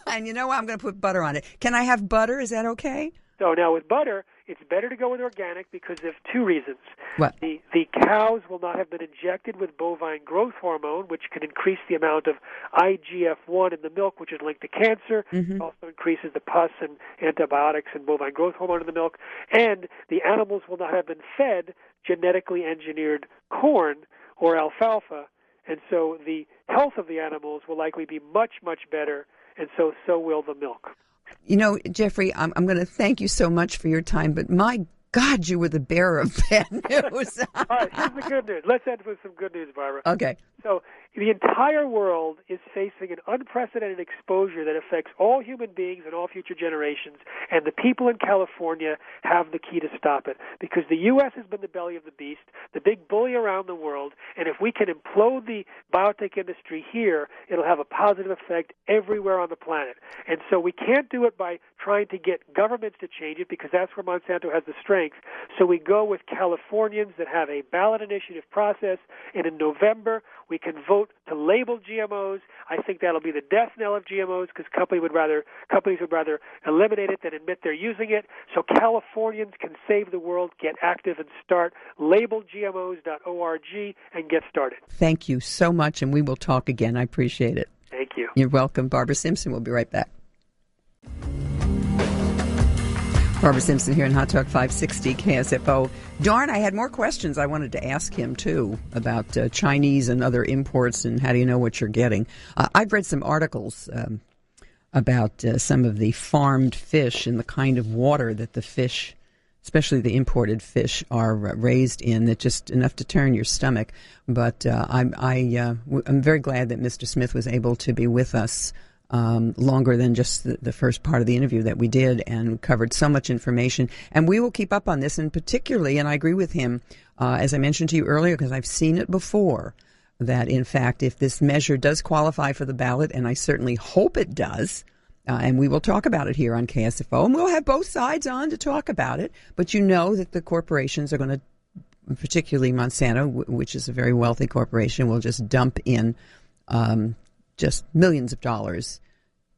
And you know what? I'm going to put butter on it. Can I have butter? Is that okay? So now with butter, it's better to go with organic because of 2 reasons. What? The cows will not have been injected with bovine growth hormone, which can increase the amount of IGF-1 in the milk, which is linked to cancer. It also increases the pus and antibiotics and bovine growth hormone in the milk. And the animals will not have been fed genetically engineered corn or alfalfa. And so the health of the animals will likely be much, much better, and so will the milk. You know, Jeffrey, I'm going to thank you so much for your time, but my God, you were the bearer of bad news. All right, here's the good news. Let's end with some good news, Barbara. Okay. So the entire world is facing an unprecedented exposure that affects all human beings and all future generations, and the people in California have the key to stop it, because the U.S. has been the belly of the beast, the big bully around the world, and if we can implode the biotech industry here, it'll have a positive effect everywhere on the planet. And so we can't do it by trying to get governments to change it, because that's where Monsanto has the strength. So we go with Californians that have a ballot initiative process, and in November we can vote to label GMOs. I think that'll be the death knell of GMOs, because companies would rather eliminate it than admit they're using it. So Californians can save the world. Get active and start. LabelGMOs.org and get started. Thank you so much, and we will talk again. I appreciate it. Thank you. You're welcome. Barbara Simpson. We'll be right back. Barbara Simpson here in Hot Talk 560 KSFO. Darn, I had more questions I wanted to ask him, too, about Chinese and other imports and how do you know what you're getting. I've read some articles about some of the farmed fish and the kind of water that the fish, especially the imported fish, are raised in, that just enough to turn your stomach. But I'm very glad that Mr. Smith was able to be with us longer than just the first part of the interview that we did, and covered so much information. And we will keep up on this, and particularly, and I agree with him, as I mentioned to you earlier, because I've seen it before, that in fact, if this measure does qualify for the ballot, and I certainly hope it does, And we will talk about it here on KSFO, and we'll have both sides on to talk about it. But you know that the corporations are going to, particularly Monsanto, which is a very wealthy corporation, will just dump in just millions of dollars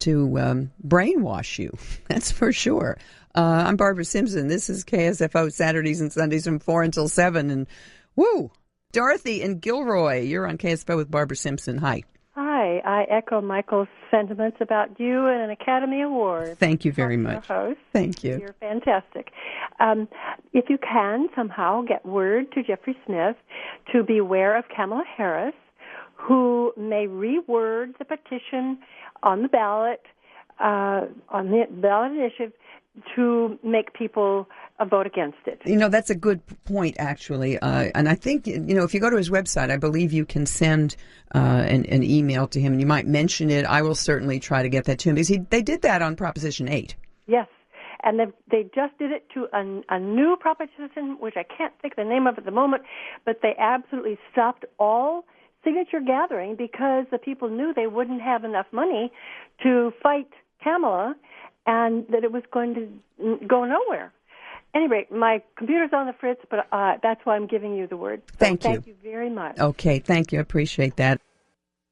to brainwash you. That's for sure. I'm Barbara Simpson. This is KSFO Saturdays and Sundays from 4 until 7. And woo! Dorothy and Gilroy, you're on KSFO with Barbara Simpson. Hi. Hi. I echo Michael's sentiments about you and an Academy Award. Thank you very much. Host. Thank you. You're fantastic. If you can somehow get word to Jeffrey Smith to beware of Kamala Harris, who may reword the petition on the ballot, on the ballot initiative, to make people vote against it. You know, that's a good point, actually. And I think, if you go to his website, I believe you can send an email to him, and you might mention it. I will certainly try to get that to him, because they did that on Proposition 8. Yes. And they just did it to a new proposition, which I can't think of the name of at the moment, but they absolutely stopped all signature gathering because the people knew they wouldn't have enough money to fight Kamala, and that it was going to go nowhere. Anyway, my computer's on the fritz, but that's why I'm giving you the word. So Thank you. Thank you very much. Okay, thank you. I appreciate that.